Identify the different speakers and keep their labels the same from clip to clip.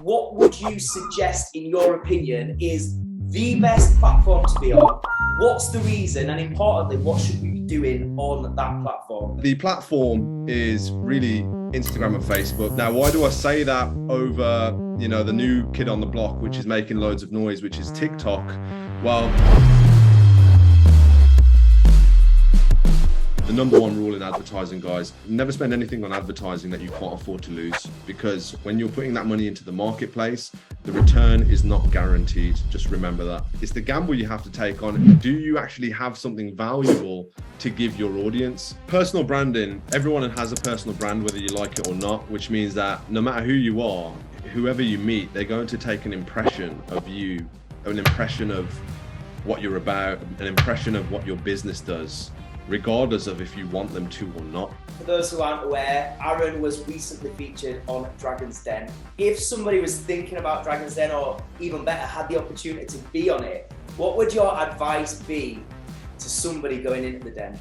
Speaker 1: What would you suggest, in your opinion, is the best platform to be on? What's the reason? And importantly, what should we be doing on that platform?
Speaker 2: The platform is really Instagram and Facebook. Now, why do I say that over, the new kid on the block, which is making loads of noise, which is TikTok? Well, the number one rule in advertising, guys, never spend anything on advertising that you can't afford to lose, because when you're putting that money into the marketplace, the return is not guaranteed. Just remember that. It's the gamble you have to take on. Do you actually have something valuable to give your audience? Personal branding, everyone has a personal brand, whether you like it or not, which means that no matter who you are, whoever you meet, they're going to take an impression of you, an impression of what you're about, an impression of what your business does, regardless of if you want them to or not.
Speaker 1: For those who aren't aware, Aaron was recently featured on Dragon's Den. If somebody was thinking about Dragon's Den, or even better, had the opportunity to be on it, what would your advice be to somebody going into the den?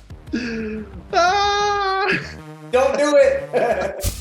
Speaker 1: Don't do it!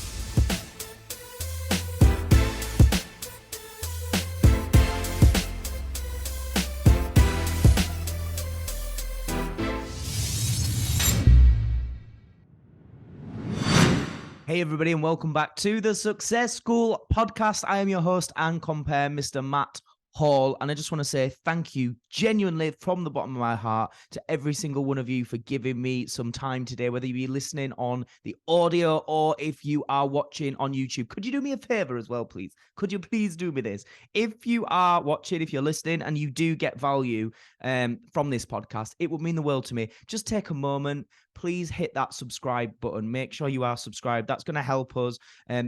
Speaker 3: Hey everybody, and welcome back to the Success School podcast. I am your host and compare, Mr. Matt Hall, and I just want to say thank you genuinely from the bottom of my heart to every single one of you for giving me some time today, whether you be listening on the audio or if you are watching on YouTube. Could you do me a favor as well, please? Could you please do me this? If you are watching, if you're listening and you do get value from this podcast, it would mean the world to me. Just take a moment, please hit that subscribe button. Make sure you are subscribed. That's going to help us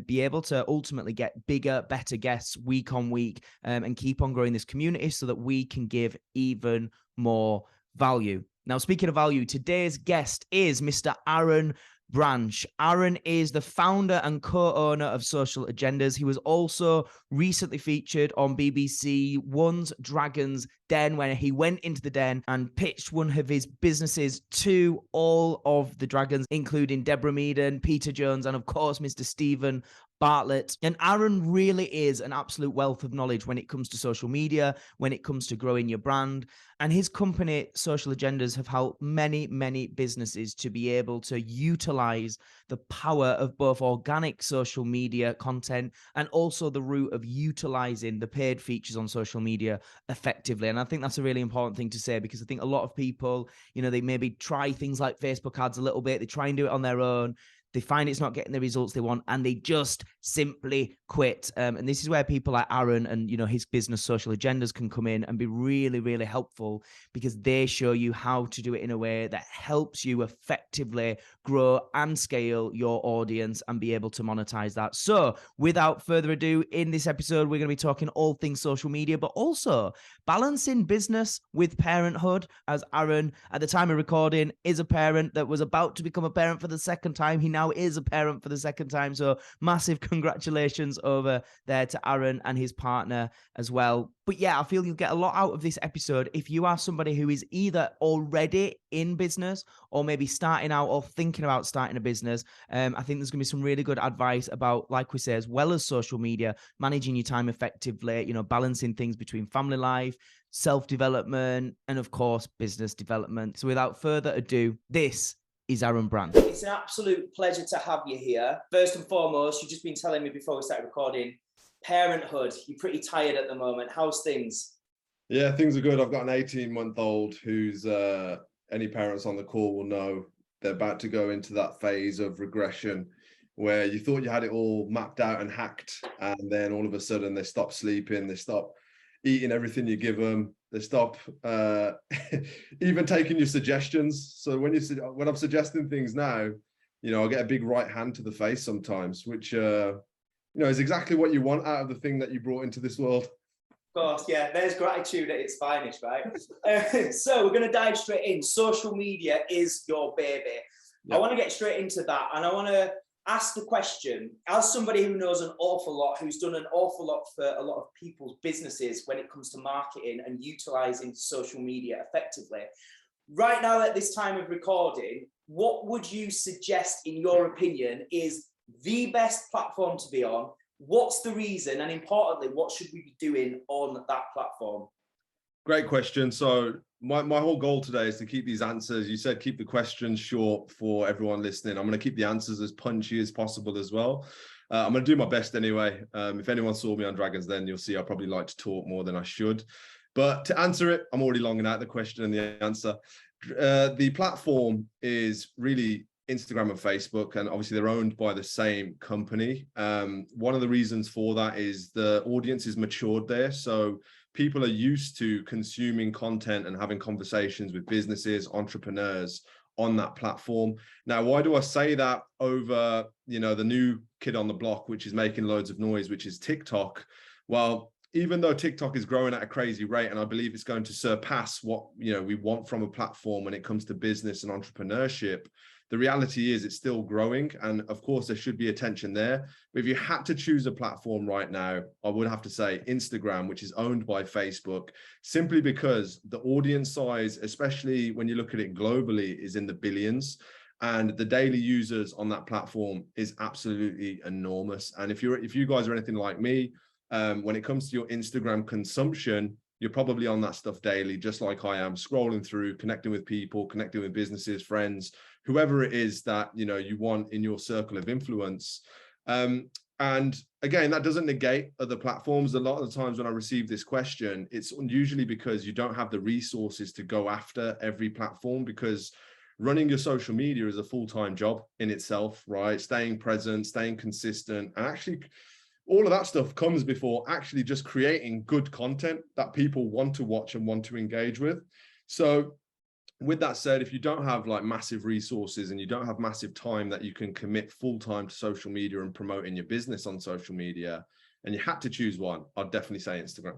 Speaker 3: be able to ultimately get bigger, better guests week on week and keep on growing this community so that we can give even more value. Now, speaking of value, today's guest is Mr. Aaron Branch. Aaron is the founder and co-owner of Social Agendas. He was also recently featured on BBC One's Dragon's Den, where he went into the den and pitched one of his businesses to all of the dragons, including Deborah Meaden, Peter Jones, and of course, Mr. Stephen Bartlett. And Aaron really is an absolute wealth of knowledge when it comes to social media, when it comes to growing your brand. And his company, Social Agendas, have helped many, many businesses to be able to utilize the power of both organic social media content and also the route of utilizing the paid features on social media effectively. And I think that's a really important thing to say, because I think a lot of people, they maybe try things like Facebook ads a little bit. They try and do it on their own. They find it's not getting the results they want, and they just simply quit. And this is where people like Aaron and, his business Social Agendas can come in and be really, really helpful, because they show you how to do it in a way that helps you effectively grow and scale your audience and be able to monetize that. So without further ado, in this episode, we're going to be talking all things social media, but also balancing business with parenthood, as Aaron, at the time of recording, is a parent that was about to become a parent for the second time. He now is a parent for the second time. So massive congratulations over there to Aaron and his partner as well. But yeah, I feel you'll get a lot out of this episode if you are somebody who is either already in business or maybe starting out or thinking about starting a business. I think there's going to be some really good advice about, like we say, as well as social media, managing your time effectively, balancing things between family life, self-development, and of course, business development. So without further ado, this is Aaron Branch.
Speaker 1: It's an absolute pleasure to have you here. First and foremost, you've just been telling me before we started recording, parenthood, you're pretty tired at the moment. How's things?
Speaker 2: Yeah, things are good. I've got an 18-month-old who's, any parents on the call will know, they're about to go into that phase of regression where you thought you had it all mapped out and hacked, and then all of a sudden they stop sleeping, they stop eating everything you give them, they stop even taking your suggestions. So when I'm suggesting things now, I get a big right hand to the face sometimes, which is exactly what you want out of the thing that you brought into this world.
Speaker 1: Of course, yeah, there's gratitude at its finest, right? So we're going to dive straight in. Social media is your baby. Yep. I want to get straight into that, and I want to ask the question, as somebody who knows an awful lot, who's done an awful lot for a lot of people's businesses when it comes to marketing and utilizing social media effectively. Right now, at this time of recording, what would you suggest, in your opinion, is the best platform to be on? What's the reason? And importantly, what should we be doing on that platform?
Speaker 2: Great question. So my whole goal today is to keep these answers. You said keep the questions short for everyone listening. I'm going to keep the answers as punchy as possible as well. I'm going to do my best anyway. If anyone saw me on Dragons, then you'll see I probably like to talk more than I should. But to answer it, I'm already longing out the question and the answer. The platform is really Instagram and Facebook, and obviously they're owned by the same company. One of the reasons for that is the audience is matured there. So people are used to consuming content and having conversations with businesses, entrepreneurs on that platform. Now, why do I say that over, the new kid on the block, which is making loads of noise, which is TikTok? Well, even though TikTok is growing at a crazy rate, and I believe it's going to surpass what, we want from a platform when it comes to business and entrepreneurship, the reality is it's still growing. And of course, there should be attention there. But if you had to choose a platform right now, I would have to say Instagram, which is owned by Facebook, simply because the audience size, especially when you look at it globally, is in the billions. And the daily users on that platform is absolutely enormous. And if you guys are anything like me, when it comes to your Instagram consumption, you're probably on that stuff daily, just like I am, scrolling through, connecting with people, connecting with businesses, friends, whoever it is that you want in your circle of influence. And again, that doesn't negate other platforms. A lot of the times when I receive this question, it's usually because you don't have the resources to go after every platform, because running your social media is a full-time job in itself, right? Staying present, staying consistent, and actually all of that stuff comes before actually just creating good content that people want to watch and want to engage with. So with that said, if you don't have like massive resources and you don't have massive time that you can commit full time to social media and promoting your business on social media, and you had to choose one, I'd definitely say Instagram.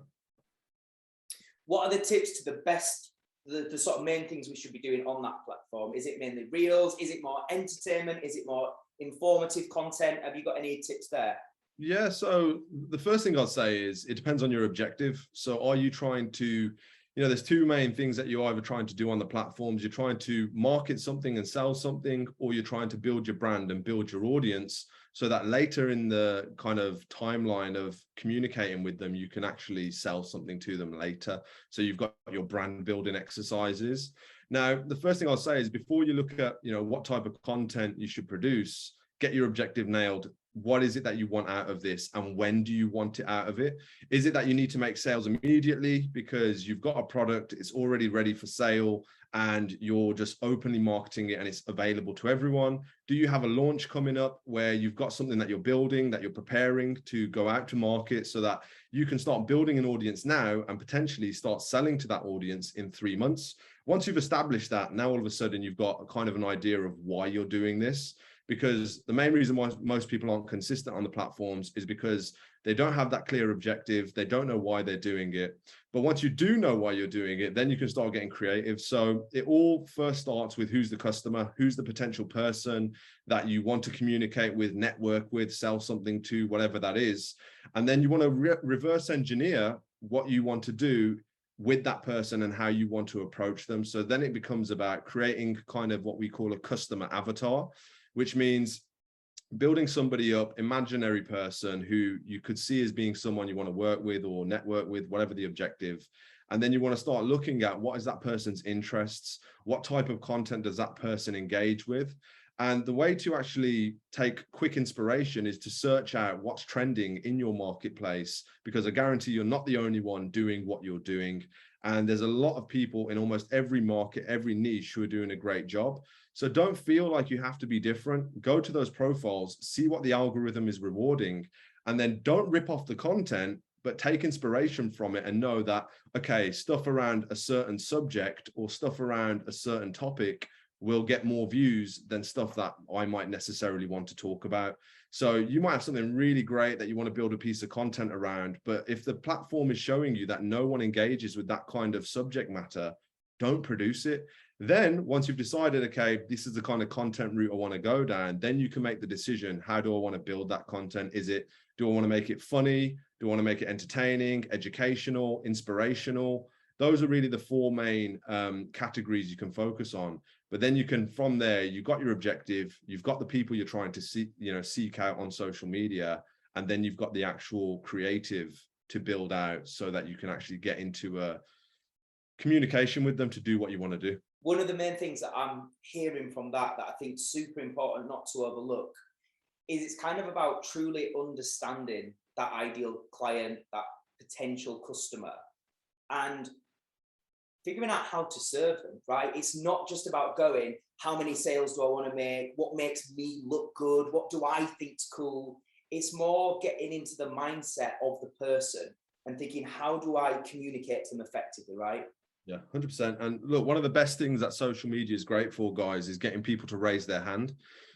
Speaker 1: What are the tips to the best, the sort of main things we should be doing on that platform? Is it mainly reels? Is it more entertainment? Is it more informative content? Have you got any tips there?
Speaker 2: Yeah, so the first thing I'll say is it depends on your objective. So are you trying to, there's two main things that you're either trying to do on the platforms. You're trying to market something and sell something, or you're trying to build your brand and build your audience so that later in the kind of timeline of communicating with them, you can actually sell something to them later. So you've got your brand building exercises. Now, the first thing I'll say is before you look at, what type of content you should produce, get your objective nailed. What is it that you want out of this, and when do you want it out of it? Is it that you need to make sales immediately because you've got a product, it's already ready for sale, and you're just openly marketing it and it's available to everyone? Do you have a launch coming up where you've got something that you're building, that you're preparing to go out to market so that you can start building an audience now and potentially start selling to that audience in 3 months? Once you've established that, now all of a sudden you've got a kind of an idea of why you're doing this. Because the main reason why most people aren't consistent on the platforms is because they don't have that clear objective. They don't know why they're doing it. But once you do know why you're doing it, then you can start getting creative. So it all first starts with who's the customer, who's the potential person that you want to communicate with, network with, sell something to, whatever that is. And then you want to reverse engineer what you want to do with that person and how you want to approach them. So then it becomes about creating kind of what we call a customer avatar, which means building somebody up, imaginary person who you could see as being someone you want to work with or network with, whatever the objective. And then you want to start looking at what is that person's interests, what type of content does that person engage with? And the way to actually take quick inspiration is to search out what's trending in your marketplace, because I guarantee you're not the only one doing what you're doing. And there's a lot of people in almost every market, every niche who are doing a great job. So don't feel like you have to be different. Go to those profiles, see what the algorithm is rewarding, and then don't rip off the content, but take inspiration from it and know that, okay, stuff around a certain subject or stuff around a certain topic will get more views than stuff that I might necessarily want to talk about. So you might have something really great that you want to build a piece of content around, but if the platform is showing you that no one engages with that kind of subject matter, don't produce it. Then once you've decided, okay, this is the kind of content route I want to go down, then you can make the decision, how do I want to build that content? Do I want to make it funny? Do I want to make it entertaining, educational, inspirational? Those are really the four main categories you can focus on. But then you can, from there, you've got your objective, you've got the people you're trying to seek out on social media, and then you've got the actual creative to build out so that you can actually get into a communication with them to do what you want to do.
Speaker 1: One of the main things that I'm hearing from that I think is super important not to overlook is it's kind of about truly understanding that ideal client, that potential customer, and figuring out how to serve them, right? It's not just about going, how many sales do I want to make? What makes me look good? What do I think's cool? It's more getting into the mindset of the person and thinking, how do I communicate to them effectively, right?
Speaker 2: Yeah, 100%. And look, one of the best things that social media is great for, guys, is getting people to raise their hand.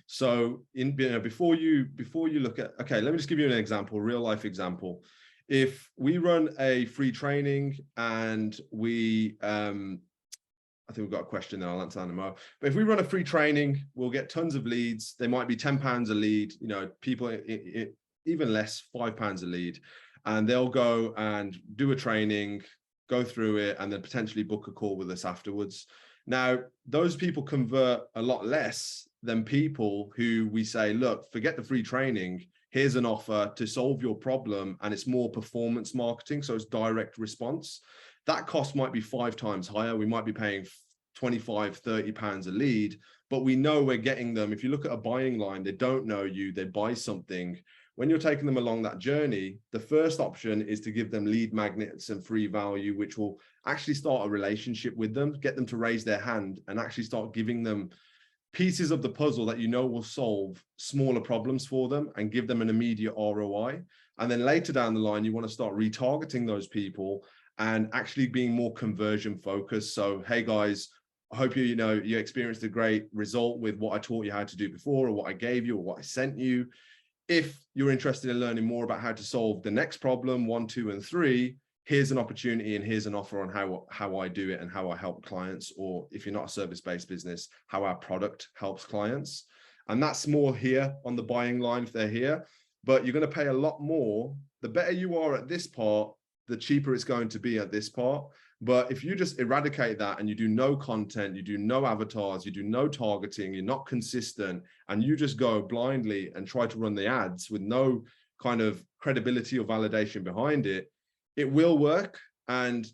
Speaker 2: So before you look at, okay, let me just give you an example, real life example. If we run a free training and we, I think we've got a question there, I'll answer that in a moment. But if we run a free training, we'll get tons of leads. They might be £10 a lead, people, even less, £5 a lead. And they'll go and do a training, go through it, and then potentially book a call with us afterwards. Now, those people convert a lot less than people who we say, look, forget the free training. Here's an offer to solve your problem. And it's more performance marketing. So it's direct response. That cost might be 5 times higher. We might be paying £25, £30 a lead, but we know we're getting them. If you look at a buying line, they don't know you, they buy something. When you're taking them along that journey, the first option is to give them lead magnets and free value, which will actually start a relationship with them, get them to raise their hand and actually start giving them pieces of the puzzle that will solve smaller problems for them and give them an immediate ROI. And then later down the line, you want to start retargeting those people and actually being more conversion focused. So, hey guys, I hope you experienced a great result with what I taught you how to do before, or what I gave you, or what I sent you. If you're interested in learning more about how to solve the next problem, 1, 2, and 3, here's an opportunity and here's an offer on how I do it and how I help clients. Or if you're not a service-based business, how our product helps clients. And that's more here on the buying line if they're here, but you're going to pay a lot more. The better you are at this part, the cheaper it's going to be at this part. But if you just eradicate that and you do no content, you do no avatars, you do no targeting, you're not consistent, and you just go blindly and try to run the ads with no kind of credibility or validation behind it, it will work. And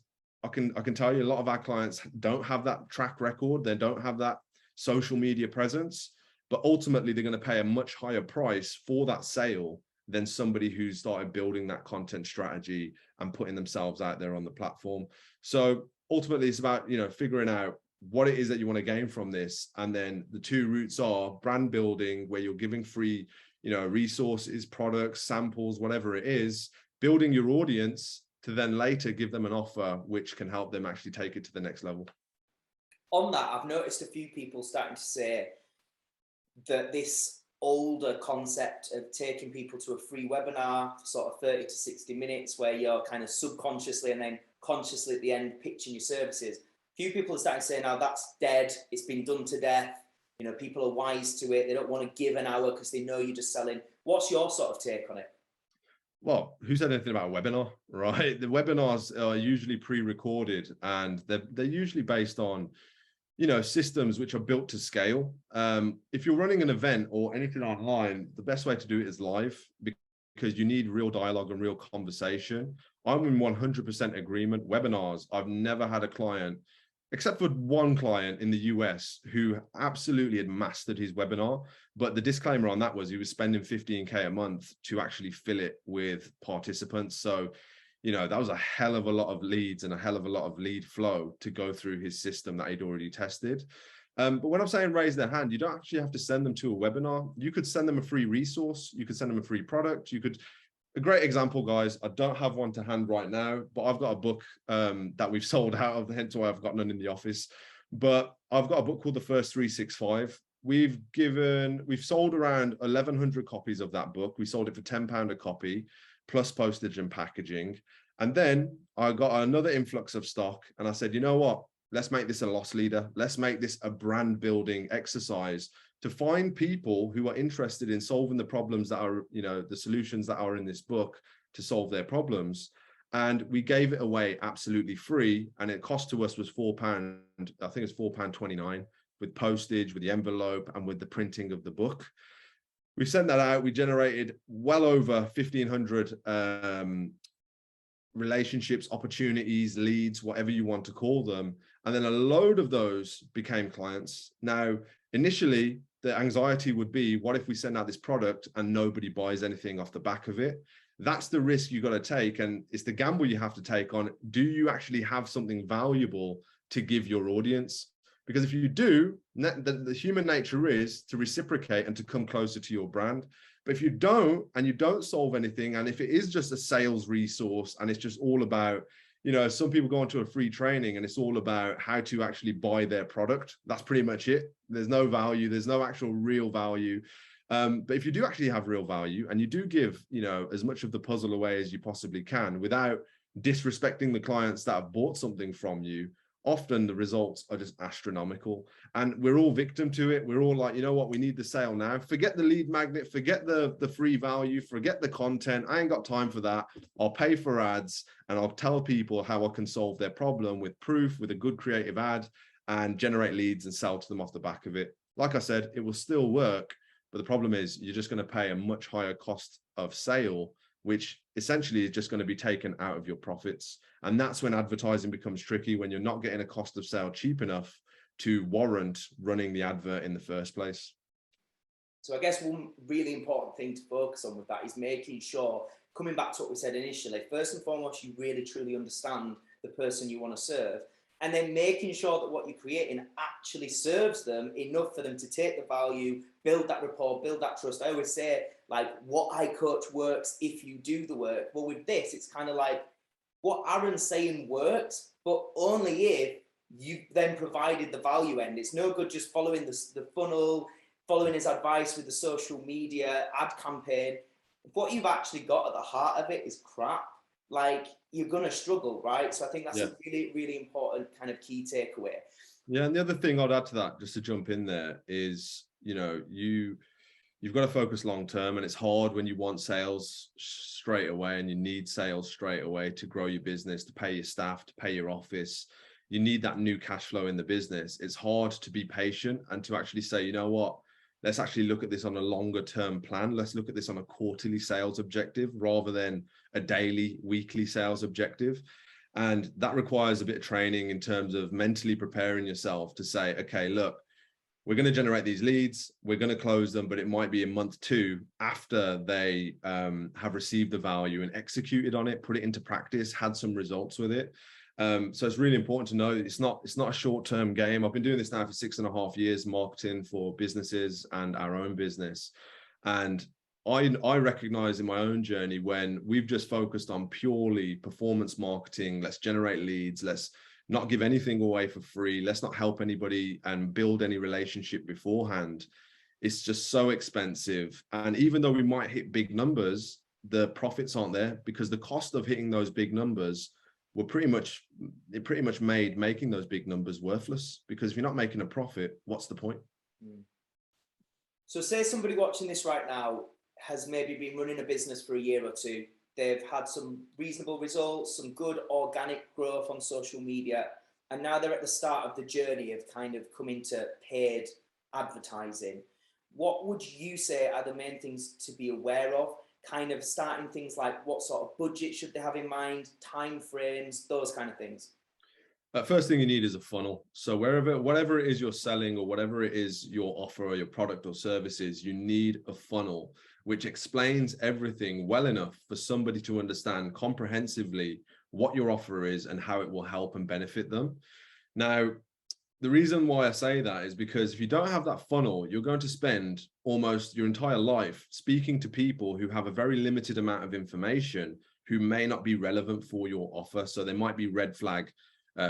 Speaker 2: I can tell you a lot of our clients don't have that track record. They don't have that social media presence, but ultimately they're going to pay a much higher price for that sale than somebody who started building that content strategy and putting themselves out there on the platform. So ultimately it's about, figuring out what it is that you want to gain from this. And then the 2 routes are brand building, where you're giving free, resources, products, samples, whatever it is, building your audience to then later give them an offer which can help them actually take it to the next level.
Speaker 1: On that, I've noticed a few people starting to say that this older concept of taking people to a free webinar for sort of 30 to 60 minutes where you're kind of subconsciously and then consciously at the end pitching your services. A few people are starting to say now that's dead, it's been done to death. People are wise to it. They don't want to give an hour because they know you're just selling. What's your sort of take on it?
Speaker 2: Well, who said anything about a webinar, right? The webinars are usually pre-recorded and they're usually based on systems which are built to scale. If you're running an event or anything online, the best way to do it is live, because you need real dialogue and real conversation. I'm in 100% agreement. Webinars, I've never had a client, except for one client in the US, who absolutely had mastered his webinar. But the disclaimer on that was he was spending 15K a month to actually fill it with participants. So that was a hell of a lot of leads and a hell of a lot of lead flow to go through his system that he'd already tested. But when I'm saying raise their hand, you don't actually have to send them to a webinar. You could send them a free resource. You could send them a free product. A great example, guys, I don't have one to hand right now, but I've got a book that we've sold out of, hence why I've got none in the office. But I've got a book called The First 365. We've sold around 1,100 copies of that book. We sold it for £10 a copy, plus postage and packaging. And then I got another influx of stock and I said, you know what, let's make this a loss leader. Let's make this a brand building exercise to find people who are interested in solving the problems that are, the solutions that are in this book to solve their problems. And we gave it away absolutely free. And it cost to us was £4, I think it's £4.29 with postage, with the envelope and with the printing of the book. We sent that out. We generated well over 1,500 relationships, opportunities, leads, whatever you want to call them. And then a load of those became clients. Now, initially, the anxiety would be, what if we send out this product and nobody buys anything off the back of it? That's the risk you got to take. And it's the gamble you have to take on. Do you actually have something valuable to give your audience? Because if you do, the human nature is to reciprocate and to come closer to your brand. But if you don't, and you don't solve anything, and if it is just a sales resource and it's just all about, you know, some people go into a free training and it's all about how to actually buy their product. That's pretty much it. There's no value. There's no actual real value. But if you do actually have real value and you do give, you know, as much of the puzzle away as you possibly can without disrespecting the clients that have bought something from you, often the results are just astronomical, and we're all victim to it. We're all like, you know what, we need the sale now. Forget the lead magnet, forget the free value, forget the content. I ain't got time for that. I'll pay for ads and I'll tell people how I can solve their problem with proof, with a good creative ad, and generate leads and sell to them off the back of it. Like I said, it will still work, but the problem is you're just going to pay a much higher cost of sale, which essentially is just going to be taken out of your profits. And that's when advertising becomes tricky, when you're not getting a cost of sale cheap enough to warrant running the advert in the first place.
Speaker 1: So I guess one really important thing to focus on with that is making sure, coming back to what we said initially, first and foremost, you really truly understand the person you want to serve, and then making sure that what you're creating actually serves them enough for them to take the value, build that rapport, build that trust. I always say, like, what I coach works if you do the work. Well, with this, it's kind of like what Aaron's saying works, but only if you then provided the value end. It's no good just following the funnel, following his advice with the social media ad campaign. What you've actually got at the heart of it is crap. Like, you're going to struggle, right? So I think that's a really, really important kind of key takeaway.
Speaker 2: Yeah, and the other thing I'd add to that, just to jump in there, is, you know, you've got to focus long term, and it's hard when you want sales straight away and you need sales straight away to grow your business, to pay your staff, to pay your office. You need that new cash flow in the business. It's hard to be patient and to actually say, you know what, let's actually look at this on a longer term plan. Let's look at this on a quarterly sales objective rather than a daily, weekly sales objective. And that requires a bit of training in terms of mentally preparing yourself to say, okay, look, we're going to generate these leads, we're going to close them, but it might be a month two after they have received the value and executed on it, put it into practice, had some results with it. So it's really important to know it's not a short-term game. I've been doing this now for 6.5 years, marketing for businesses and our own business. And I recognize in my own journey when we've just focused on purely performance marketing, let's generate leads, let's not give anything away for free, let's not help anybody and build any relationship beforehand. It's just so expensive. And even though we might hit big numbers, the profits aren't there because the cost of hitting those big numbers were pretty much made making those big numbers worthless, because if you're not making a profit, what's the point?
Speaker 1: So say somebody watching this right now has maybe been running a business for a year or two. They've had some reasonable results, some good organic growth on social media, and now they're at the start of the journey of kind of coming to paid advertising. What would you say are the main things to be aware of? Kind of starting things like what sort of budget should they have in mind, time frames, those kind of things.
Speaker 2: First thing you need is a funnel. So whatever it is you're selling or whatever it is your offer or your product or services, you need a funnel which explains everything well enough for somebody to understand comprehensively what your offer is and how it will help and benefit them. Now, the reason why I say that is because if you don't have that funnel, you're going to spend almost your entire life speaking to people who have a very limited amount of information who may not be relevant for your offer. So they might be red flag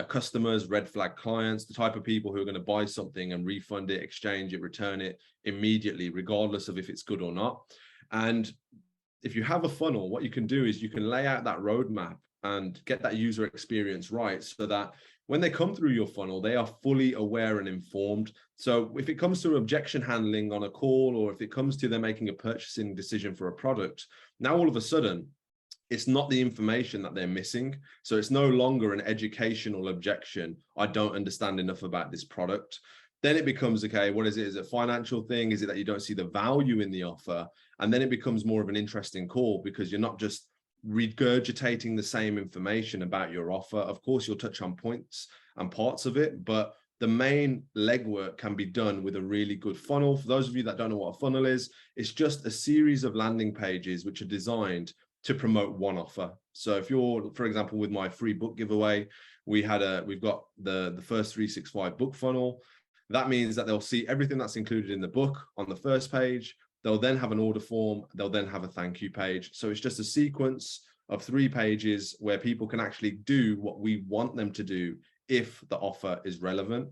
Speaker 2: customers, red flag clients, the type of people who are going to buy something and refund it, exchange it, return it immediately, regardless of if it's good or not. And if you have a funnel, what you can do is you can lay out that roadmap and get that user experience right so that when they come through your funnel, they are fully aware and informed. So if it comes to objection handling on a call, or if it comes to them making a purchasing decision for a product, now all of a sudden, it's not the information that they're missing. So it's no longer an educational objection. I don't understand enough about this product. Then it becomes, okay, what is it? Is it a financial thing? Is it that you don't see the value in the offer? And then it becomes more of an interesting call, because you're not just regurgitating the same information about your offer. Of course, you'll touch on points and parts of it, but the main legwork can be done with a really good funnel. For those of you that don't know what a funnel is, it's just a series of landing pages which are designed to promote one offer. So if you're, for example, with my free book giveaway, we've got the first 365 book funnel. That means that they'll see everything that's included in the book on the first page. They'll then have an order form. They'll then have a thank you page. So it's just a sequence of 3 pages where people can actually do what we want them to do if the offer is relevant.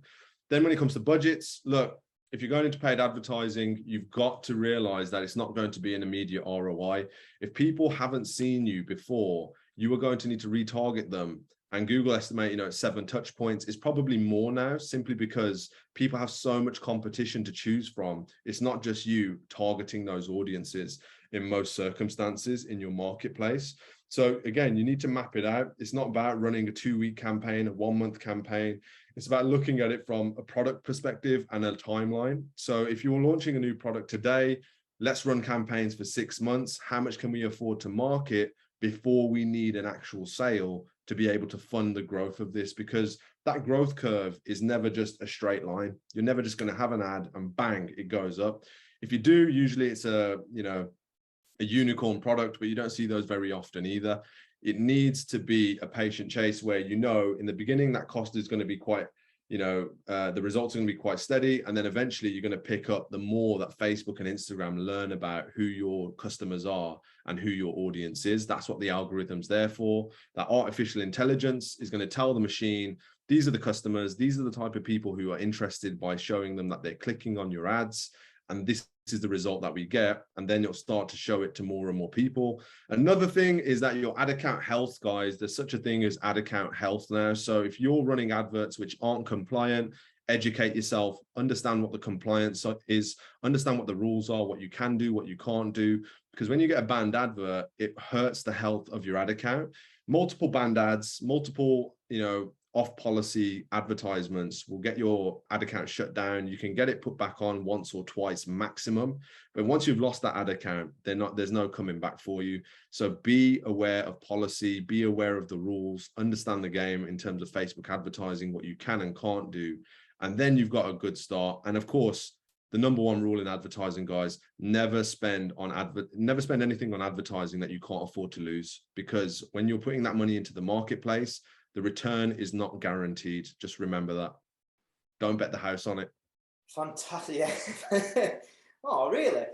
Speaker 2: Then when it comes to budgets, look, if you're going into paid advertising, you've got to realize that it's not going to be an immediate ROI. If people haven't seen you before, you are going to need to retarget them. And Google estimate, 7 touch points is probably more now, simply because people have so much competition to choose from. It's not just you targeting those audiences in most circumstances in your marketplace. So again, you need to map it out. It's not about running a 2-week campaign, a 1-month campaign. It's about looking at it from a product perspective and a timeline. So if you're launching a new product today, let's run campaigns for 6 months. How much can we afford to market before we need an actual sale to be able to fund the growth of this? Because that growth curve is never just a straight line. You're never just going to have an ad and bang, it goes up. If you do, usually it's a unicorn product, but you don't see those very often either. It needs to be a patient chase where, in the beginning, that cost is going to be quite, the results are going to be quite steady. And then eventually you're going to pick up the more that Facebook and Instagram learn about who your customers are and who your audience is. That's what the algorithm's there for. That artificial intelligence is going to tell the machine, these are the customers, these are the type of people who are interested by showing them that they're clicking on your ads. And this is the result that we get. And then you'll start to show it to more and more people. Another thing is that your ad account health, guys, there's such a thing as ad account health now. So if you're running adverts which aren't compliant, educate yourself, understand what the compliance is, understand what the rules are, what you can do, what you can't do. Because when you get a banned advert, it hurts the health of your ad account. Multiple banned ads, multiple, off policy advertisements will get your ad account shut down. You can get it put back on once or twice maximum, but once you've lost that ad account, there's no coming back for you. So be aware of policy, be aware of the rules, understand the game in terms of Facebook advertising, what you can and can't do, and then you've got a good start. And of course, the number one rule in advertising, guys, never spend anything on advertising that you can't afford to lose, because when you're putting that money into the marketplace, the return is not guaranteed. Just remember that. Don't bet the house on it.
Speaker 1: Fantastic. Yeah. Oh, really?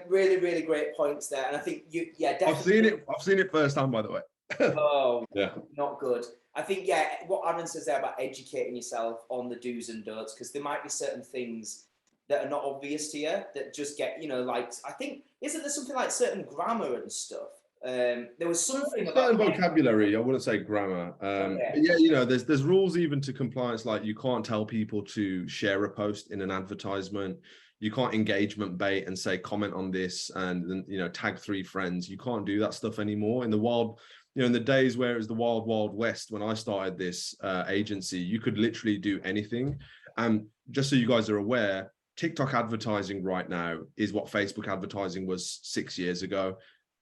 Speaker 1: Really, really great points there. And I think definitely.
Speaker 2: I've seen it firsthand, by the way.
Speaker 1: Oh,
Speaker 2: yeah.
Speaker 1: Not good. I think, what Aaron says there about educating yourself on the do's and don'ts, because there might be certain things that are not obvious to you that just get, I think, isn't there something like certain grammar and stuff? There was something
Speaker 2: about vocabulary. I wouldn't say grammar.
Speaker 1: Okay.
Speaker 2: But yeah, there's rules even to compliance. Like you can't tell people to share a post in an advertisement. You can't engagement bait and say comment on this and then tag 3 friends. You can't do that stuff anymore. In the wild, in the days where it was the wild west, when I started this agency, you could literally do anything. And just so you guys are aware, TikTok advertising right now is what Facebook advertising was 6 years ago.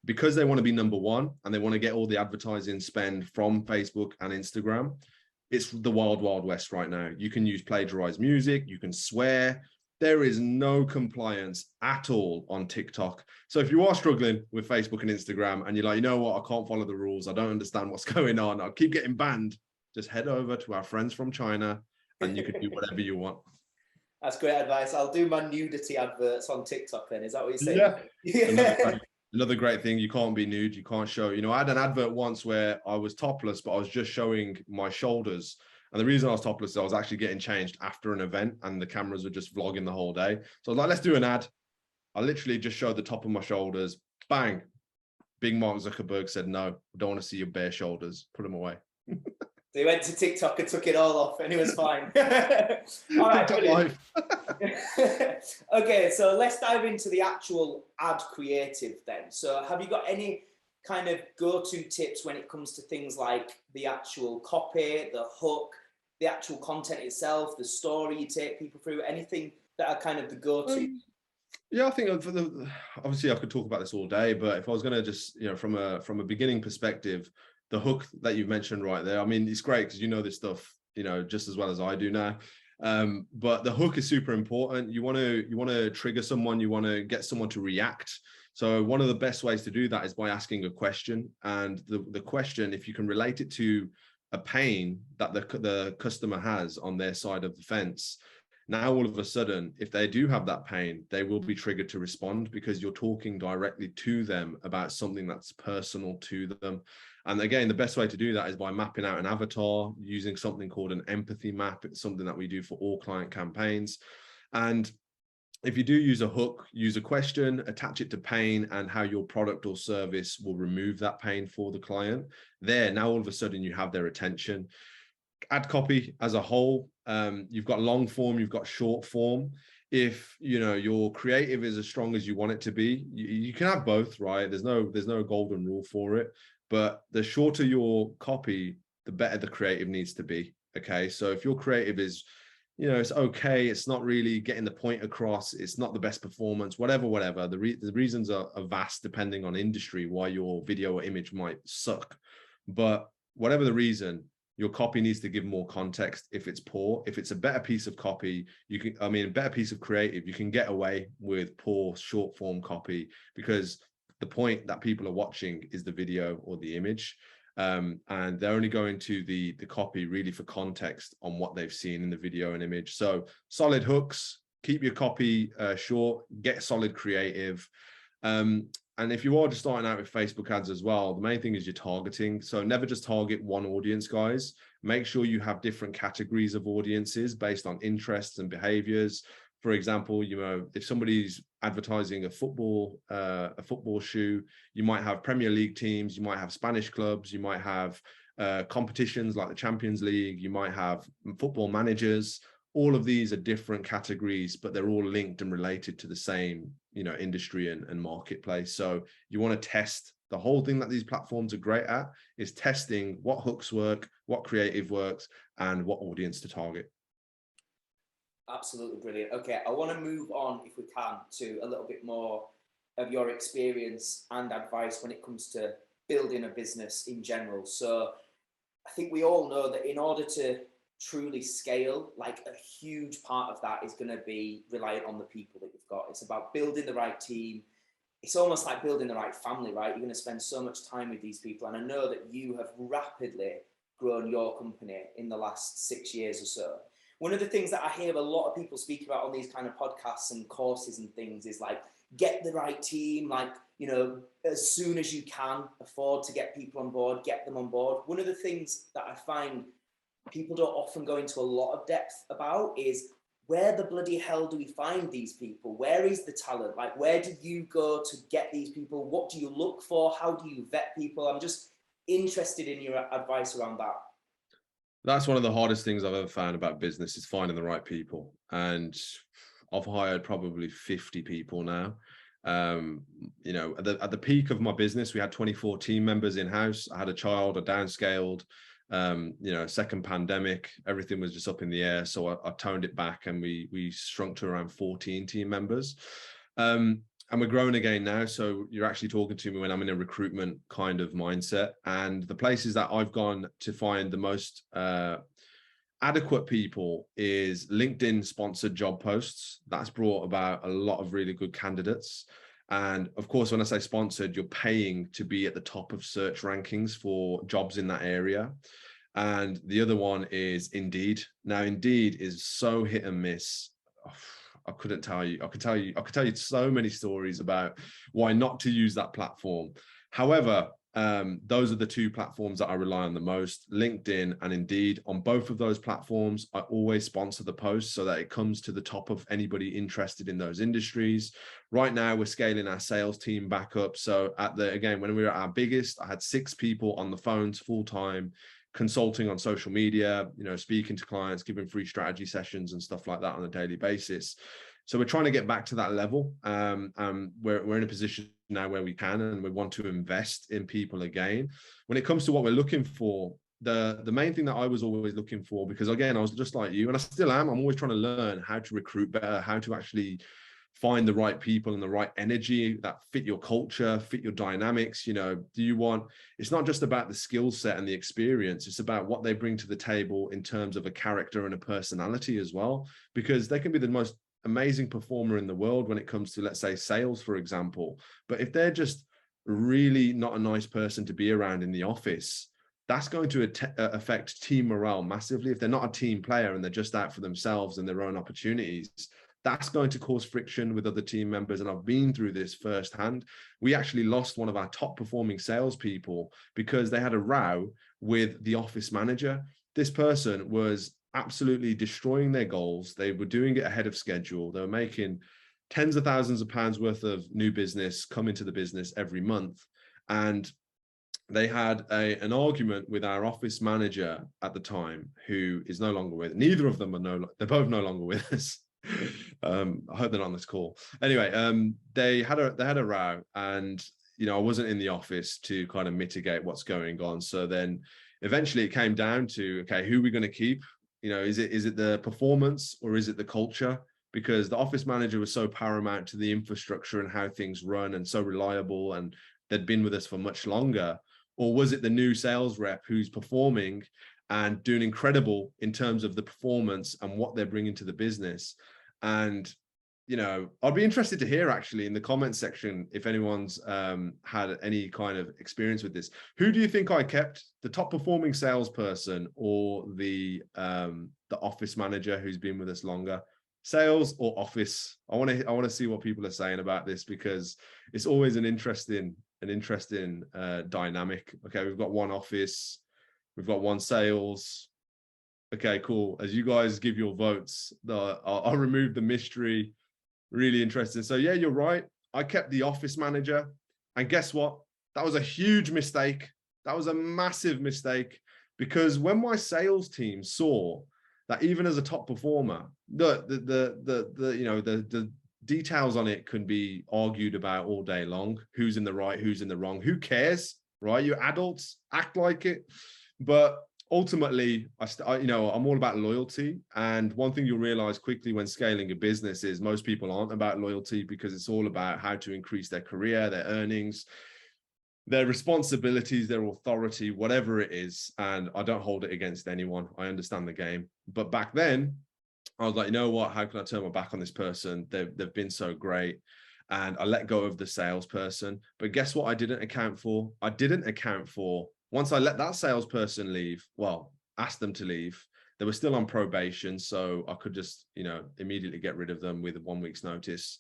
Speaker 2: Because they want to be number one and they want to get all the advertising spend from Facebook and Instagram, it's the wild west right now. You can use plagiarized music, you can swear. There is no compliance at all on TikTok. So if you are struggling with Facebook and Instagram and you're like, you know what, I can't follow the rules, I don't understand what's going on, I'll keep getting banned, just head over to our friends from China and you can do whatever you want.
Speaker 1: That's great advice. I'll do my nudity adverts on TikTok then. Is that what you're saying?
Speaker 2: Yeah. Another great thing, you can't be nude, you can't show, I had an advert once where I was topless, but I was just showing my shoulders. And the reason I was topless is I was actually getting changed after an event and the cameras were just vlogging the whole day. So I was like, let's do an ad. I literally just showed the top of my shoulders, bang. Big Mark Zuckerberg said, no, I don't want to see your bare shoulders, put them away.
Speaker 1: So he went to TikTok and took it all off and he was fine. All right, brilliant. Okay, so let's dive into the actual ad creative then. So have you got any kind of go-to tips when it comes to things like the actual copy, the hook, the actual content itself, the story you take people through, anything that are kind of the go-to?
Speaker 2: Yeah, I think for obviously I could talk about this all day, but if I was going to just, from a beginning perspective, the hook that you've mentioned right there, I mean, it's great because you know this stuff, just as well as I do now. But the hook is super important. You want to trigger someone, you want to get someone to react. So one of the best ways to do that is by asking a question, and the question, if you can relate it to a pain that the customer has on their side of the fence, now all of a sudden, if they do have that pain, they will be triggered to respond because you're talking directly to them about something that's personal to them. And again, the best way to do that is by mapping out an avatar, using something called an empathy map. It's something that we do for all client campaigns. And if you do use a hook, use a question, attach it to pain and how your product or service will remove that pain for the client. Now all of a sudden you have their attention. Ad copy as a whole, you've got long form, you've got short form. If your creative is as strong as you want it to be, you can have both, right? There's no golden rule for it, but the shorter your copy, the better the creative needs to be. Okay, so if your creative is, it's okay, it's not really getting the point across, it's not the best performance, whatever, the reasons are vast depending on industry why your video or image might suck. But whatever the reason, your copy needs to give more context. If it's poor, if it's a better piece of copy, a better piece of creative, you can get away with poor short form copy because the point that people are watching is the video or the image. And they're only going to the copy really for context on what they've seen in the video and image. So solid hooks, keep your copy short, get solid creative. And if you are just starting out with Facebook ads as well, the main thing is your targeting. So never just target one audience, guys. Make sure you have different categories of audiences based on interests and behaviors. For example, if somebody's advertising a football shoe, you might have Premier League teams, you might have Spanish clubs, you might have competitions like the Champions League, you might have football managers. All of these are different categories, but they're all linked and related to the same, industry and marketplace. So you want to test. The whole thing that these platforms are great at is testing what hooks work, what creative works, and what audience to target.
Speaker 1: Absolutely brilliant. Okay, I want to move on, if we can, to a little bit more of your experience and advice when it comes to building a business in general. So I think we all know that in order to truly scale, like a huge part of that is going to be reliant on the people that you've got. It's about building the right team. It's almost like building the right family, right? You're going to spend so much time with these people. And I know that you have rapidly grown your company in the last 6 years or so. One of the things that I hear a lot of people speak about on these kind of podcasts and courses and things is like, get the right team, like, as soon as you can afford to get people on board, get them on board. One of the things that I find people don't often go into a lot of depth about is, where the bloody hell do we find these people? Where is the talent? Like, where do you go to get these people? What do you look for? How do you vet people? I'm just interested in your advice around that.
Speaker 2: That's one of the hardest things I've ever found about business, is finding the right people. And I've hired probably 50 people now. At the peak of my business, we had 24 team members in-house. I had a child, I downscaled. Second pandemic, everything was just up in the air. So I toned it back and we shrunk to around 14 team members. And we're growing again now. So you're actually talking to me when I'm in a recruitment kind of mindset. And the places that I've gone to find the most adequate people is LinkedIn sponsored job posts. That's brought about a lot of really good candidates. And of course, when I say sponsored, you're paying to be at the top of search rankings for jobs in that area. And the other one is Indeed. Now, Indeed is so hit and miss. I couldn't tell you. I could tell you so many stories about why not to use that platform. However, those are the two platforms that I rely on the most, LinkedIn and Indeed. On both of those platforms, I always sponsor the post so that it comes to the top of anybody interested in those industries. Right now, we're scaling our sales team back up. So when we were at our biggest, I had 6 people on the phones full time, consulting on social media, speaking to clients, giving free strategy sessions and stuff like that on a daily basis. So we're trying to get back to that level. We're in a position now where we can, and we want to invest in people again. When it comes to what we're looking for, the main thing that I was always looking for, because again, I was just like you, and I still am, I'm always trying to learn how to recruit better, how to actually find the right people and the right energy that fit your culture, fit your dynamics. You know, it's not just about the skill set and the experience, it's about what they bring to the table in terms of a character and a personality as well, because they can be the most amazing performer in the world when it comes to, let's say, sales, for example. But if they're just really not a nice person to be around in the office, that's going to affect team morale massively. If they're not a team player and they're just out for themselves and their own opportunities, that's going to cause friction with other team members. And I've been through this firsthand. We actually lost one of our top performing salespeople because they had a row with the office manager. This person was absolutely destroying their goals. They were doing it ahead of schedule. They were making tens of thousands of pounds worth of new business come into the business every month. And they had an argument with our office manager at the time, who is no longer with. Neither of them are they're both no longer with us. I hope they're not on this call. Anyway, they had a row, and you know, I wasn't in the office to kind of mitigate what's going on. So then eventually it came down to, okay, who are we going to keep? You know, is it the performance or is it the culture? Because the office manager was so paramount to the infrastructure and how things run, and so reliable, and they'd been with us for much longer. Or was it the new sales rep who's performing and doing incredible in terms of the performance and what they're bringing to the business? And, you know, I'd be interested to hear actually in the comments section if anyone's had any kind of experience with this. Who do you think I kept, the top performing salesperson or the office manager who's been with us longer? Sales or office? I want to see what people are saying about this, because it's always an interesting dynamic. Okay, we've got one office, we've got one sales. Okay, cool. As you guys give your votes, I'll remove the mystery. Really interesting. So yeah, you're right. I kept the office manager, and guess what? That was a huge mistake. That was a massive mistake, because when my sales team saw that even as a top performer, the details on it can be argued about all day long. Who's in the right, who's in the wrong, who cares, right? You're adults, act like it. But ultimately, I'm all about loyalty. And one thing you'll realize quickly when scaling a business is most people aren't about loyalty, because it's all about how to increase their career, their earnings, their responsibilities, their authority, whatever it is. And I don't hold it against anyone. I understand the game. But back then, I was like, you know what? How can I turn my back on this person? They've been so great. And I let go of the salesperson. But guess what I didn't account for? I didn't account for, once I let that salesperson leave, well, asked them to leave, they were still on probation. So I could just, immediately get rid of them with 1 week's notice.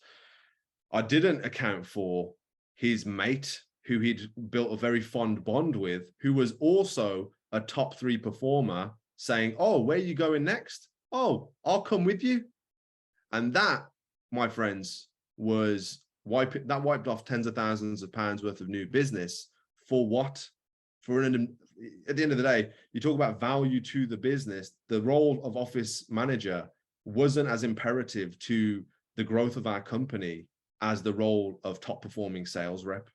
Speaker 2: I didn't account for his mate, who he'd built a very fond bond with, who was also a top 3 performer, saying, oh, where are you going next? Oh, I'll come with you. And that, my friends, was wiped off tens of thousands of pounds worth of new business. For what? At the end of the day, you talk about value to the business. The role of office manager wasn't as imperative to the growth of our company as the role of top performing sales rep.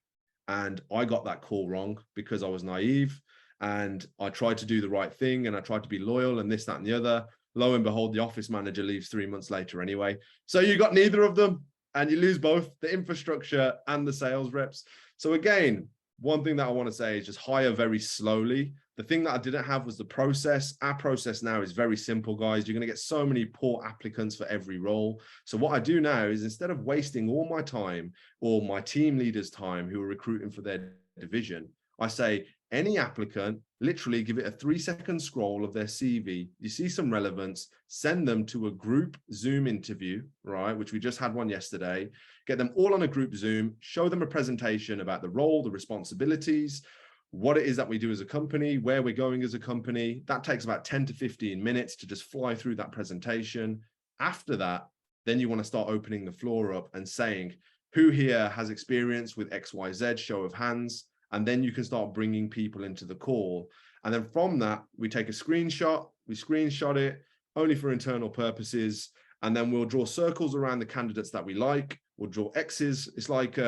Speaker 2: And I got that call wrong because I was naive, and I tried to do the right thing, and I tried to be loyal and this, that, and the other. Lo and behold, the office manager leaves 3 months later anyway. So you got neither of them, and you lose both the infrastructure and the sales reps. So again, one thing that I want to say is just hire very slowly. The thing that I didn't have was the process. Our process now is very simple, guys. You're going to get so many poor applicants for every role. So what I do now is, instead of wasting all my time or my team leaders' time who are recruiting for their division, I say, any applicant, literally give it a 3-second scroll of their CV. You see some relevance, send them to a group Zoom interview, right? Which we just had one yesterday. Get them all on a group Zoom, show them a presentation about the role, the responsibilities, what it is that we do as a company, where we're going as a company. That takes about 10 to 15 minutes to just fly through that presentation. After that, then you want to start opening the floor up and saying, who here has experience with XYZ, show of hands. And then you can start bringing people into the call. And then from that, we take a screenshot, we screenshot it only for internal purposes. And then we'll draw circles around the candidates that we like. We'll draw X's. It's like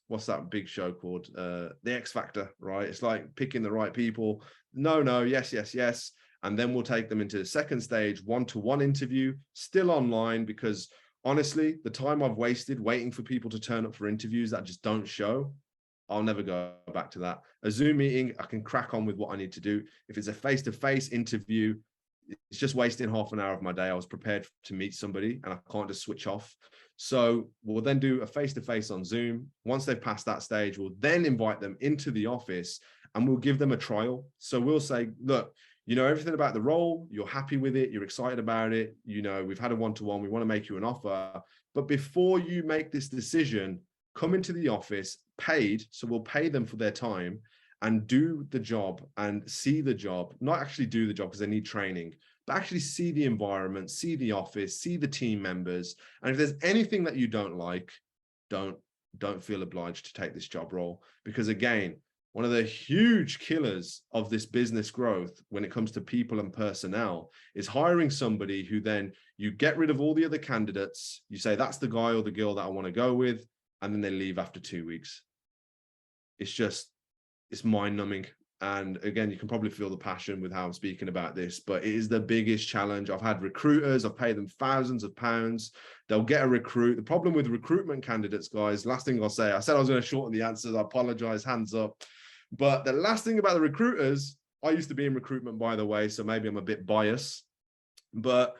Speaker 2: what's that big show called? The X Factor, right? It's like picking the right people. No, yes, yes, yes. And then we'll take them into the second stage, one-to-one interview, still online, because honestly, the time I've wasted waiting for people to turn up for interviews that just don't show, I'll never go back to that. A Zoom meeting, I can crack on with what I need to do. If it's a face-to-face interview, it's just wasting half an hour of my day. I was prepared to meet somebody and I can't just switch off. So we'll then do a face-to-face on Zoom. Once they've passed that stage, we'll then invite them into the office and we'll give them a trial. So we'll say, look, you know everything about the role, you're happy with it, you're excited about it, you know, we've had a one-to-one, we want to make you an offer. But before you make this decision, come into the office paid. So we'll pay them for their time and do the job and see the job, not actually do the job because they need training, but actually see the environment, see the office, see the team members. And if there's anything that you don't like, don't feel obliged to take this job role. Because again, one of the huge killers of this business growth when it comes to people and personnel is hiring somebody who then you get rid of all the other candidates. You say, that's the guy or the girl that I want to go with. And then they leave after 2 weeks. It's mind numbing. And again, you can probably feel the passion with how I'm speaking about this, but it is the biggest challenge. I've had recruiters, I've paid them thousands of pounds. They'll get a recruit. The problem with recruitment candidates, guys, last thing I'll say, I said I was going to shorten the answers. I apologize, hands up. But the last thing about the recruiters, I used to be in recruitment, by the way, so maybe I'm a bit biased, but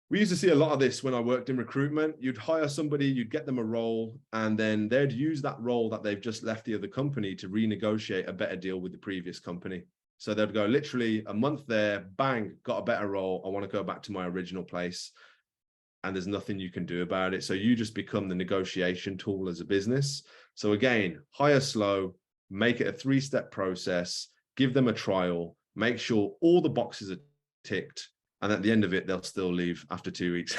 Speaker 2: we used to see a lot of this when I worked in recruitment. You'd hire somebody, you'd get them a role, and then they'd use that role that they've just left the other company to renegotiate a better deal with the previous company. So they'd go literally a month there, bang, got a better role. I want to go back to my original place. And there's nothing you can do about it. So you just become the negotiation tool as a business. So again, hire slow, make it a 3-step process, give them a trial, make sure all the boxes are ticked. And at the end of it, they'll still leave after 2 weeks.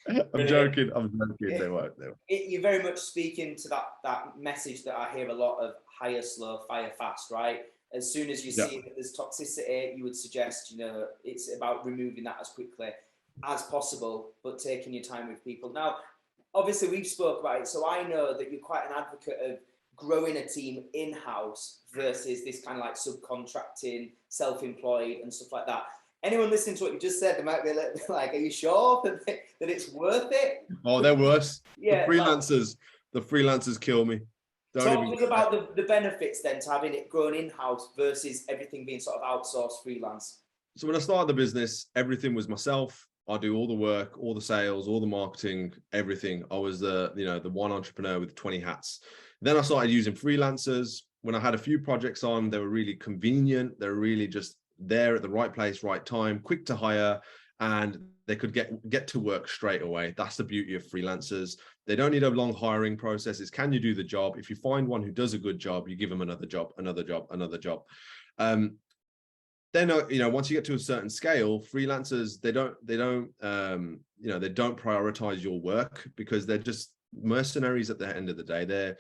Speaker 2: I'm joking. They won't.
Speaker 1: You're very much speaking to that message that I hear a lot of: hire slow, fire fast, right? As soon as you see that there's toxicity, you would suggest, you know, it's about removing that as quickly as possible, but taking your time with people. Now, obviously, we've spoke about it, so I know that you're quite an advocate of growing a team in-house versus this kind of like subcontracting, self-employed and stuff like that. Anyone listening to what you just said, they might be a little bit like, are you sure that it's worth it?
Speaker 2: Oh, they're worse.
Speaker 1: Yeah,
Speaker 2: the freelancers kill me.
Speaker 1: Talk to us about the benefits then to having it grown in-house versus everything being sort of outsourced freelance.
Speaker 2: So when I started the business, everything was myself. I do all the work, all the sales, all the marketing, everything. I was the one entrepreneur with 20 hats. Then I started using freelancers. When I had a few projects on, they were really convenient. They were really just there at the right place, right time, quick to hire, and they could get to work straight away. That's the beauty of freelancers. They don't need a long hiring process. It's can you do the job? If you find one who does a good job, you give them another job, another job, another job. Then once you get to a certain scale, freelancers they don't prioritize your work because they're just mercenaries at the end of the day. They're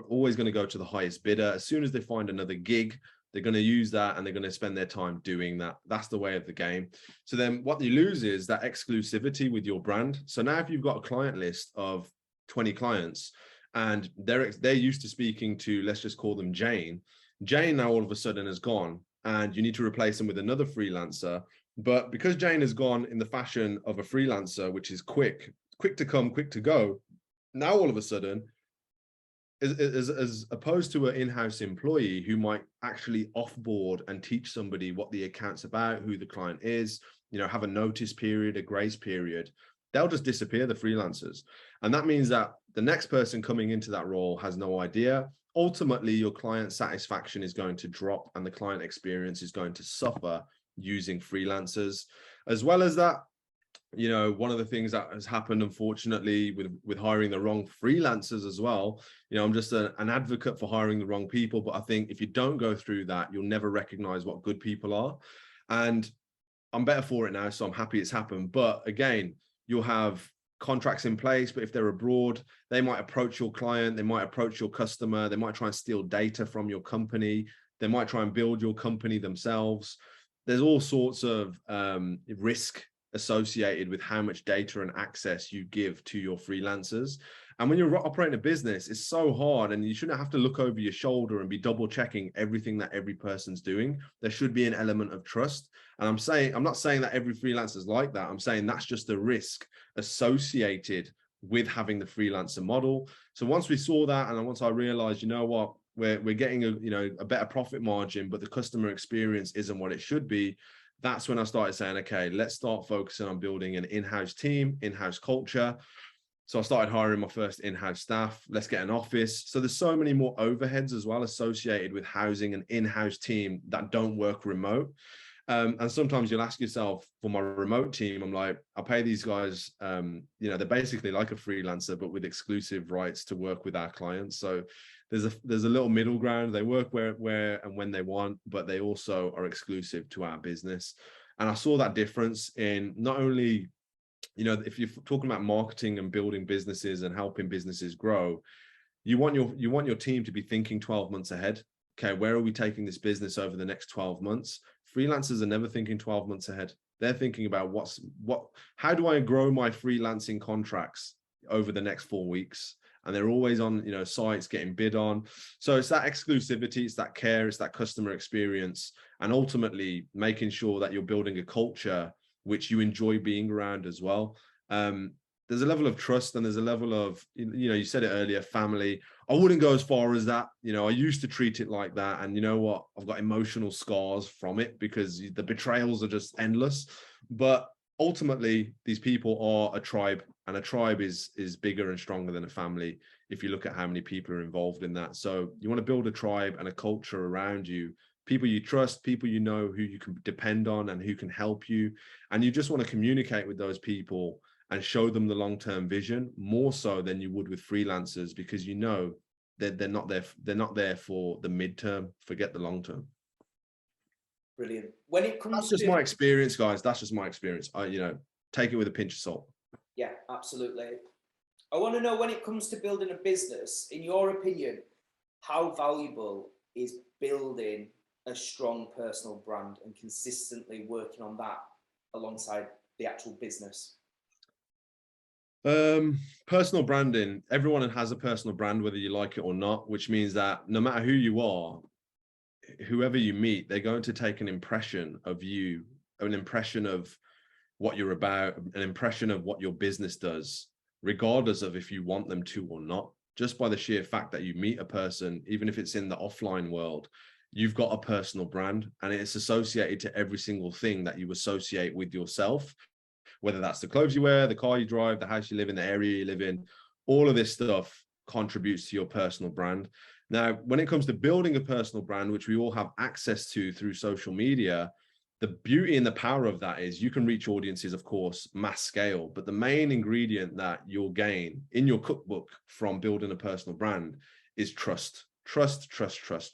Speaker 2: always going to go to the highest bidder. As soon as they find another gig, they're going to use that and they're going to spend their time doing that. That's the way of the game. So then what you lose is that exclusivity with your brand. So now if you've got a client list of 20 clients and they're used to speaking to, let's just call them Jane now all of a sudden has gone, and you need to replace them with another freelancer. But because Jane has gone in the fashion of a freelancer, which is quick to come, quick to go, now all of a sudden, as opposed to an in-house employee who might actually offboard and teach somebody what the account's about, who the client is, have a notice period, a grace period, they'll just disappear, the freelancers. And that means that the next person coming into that role has no idea. Ultimately, your client satisfaction is going to drop and the client experience is going to suffer using freelancers. As well as that, one of the things that has happened, unfortunately, with hiring the wrong freelancers as well, I'm just an advocate for hiring the wrong people. But I think if you don't go through that, you'll never recognize what good people are. And I'm better for it now, so I'm happy it's happened. But again, you'll have contracts in place, but if they're abroad, they might approach your client, they might approach your customer, they might try and steal data from your company, they might try and build your company themselves. There's all sorts of risk associated with how much data and access you give to your freelancers. And when you're operating a business, it's so hard, and you shouldn't have to look over your shoulder and be double checking everything that every person's doing. There should be an element of trust. And I'm not saying that every freelancer is like that. I'm saying that's just a risk associated with having the freelancer model. So once we saw that, and once I realized, you know what, we're getting a better profit margin, but the customer experience isn't what it should be. That's when I started saying, okay, let's start focusing on building an in-house team, in-house culture. So I started hiring my first in-house staff. Let's get an office. So there's so many more overheads as well associated with housing an in-house team that don't work remote. And sometimes you'll ask yourself, for my remote team, I'm like, I pay these guys, they're basically like a freelancer, but with exclusive rights to work with our clients. So there's a little middle ground. They work where and when they want, but they also are exclusive to our business. And I saw that difference in not only, if you're talking about marketing and building businesses and helping businesses grow, you want your team to be thinking 12 months ahead. Okay, where are we taking this business over the next 12 months? Freelancers are never thinking 12 months ahead. They're thinking about how do I grow my freelancing contracts over the next 4 weeks? And they're always on, sites getting bid on. So it's that exclusivity, it's that care, it's that customer experience, and ultimately making sure that you're building a culture which you enjoy being around as well. There's a level of trust, and there's a level of, you said it earlier, family. I wouldn't go as far as that. I used to treat it like that. And you know what? I've got emotional scars from it because the betrayals are just endless. But ultimately, these people are a tribe, and a tribe is bigger and stronger than a family if you look at how many people are involved in that. So you want to build a tribe and a culture around you, people you trust, people you know who you can depend on and who can help you. And you just want to communicate with those people and show them the long-term vision more so than you would with freelancers, because they're not there for the midterm. Forget the long term.
Speaker 1: Brilliant. When it comes
Speaker 2: That's just my experience, guys. That's just my experience. Take it with a pinch of salt.
Speaker 1: Yeah, absolutely. I want to know, when it comes to building a business, in your opinion, how valuable is building a strong personal brand and consistently working on that alongside the actual business?
Speaker 2: Personal branding, everyone has a personal brand, whether you like it or not, which means that no matter who you are, whoever you meet, they're going to take an impression of you, an impression of what you're about, an impression of what your business does, regardless of if you want them to or not. Just by the sheer fact that you meet a person, even if it's in the offline world, you've got a personal brand, and it's associated to every single thing that you associate with yourself. Whether that's the clothes you wear, the car you drive, the house you live in, the area you live in, all of this stuff contributes to your personal brand. Now, when it comes to building a personal brand, which we all have access to through social media, the beauty and the power of that is you can reach audiences, of course, mass scale, but the main ingredient that you'll gain in your cookbook from building a personal brand is trust. Trust.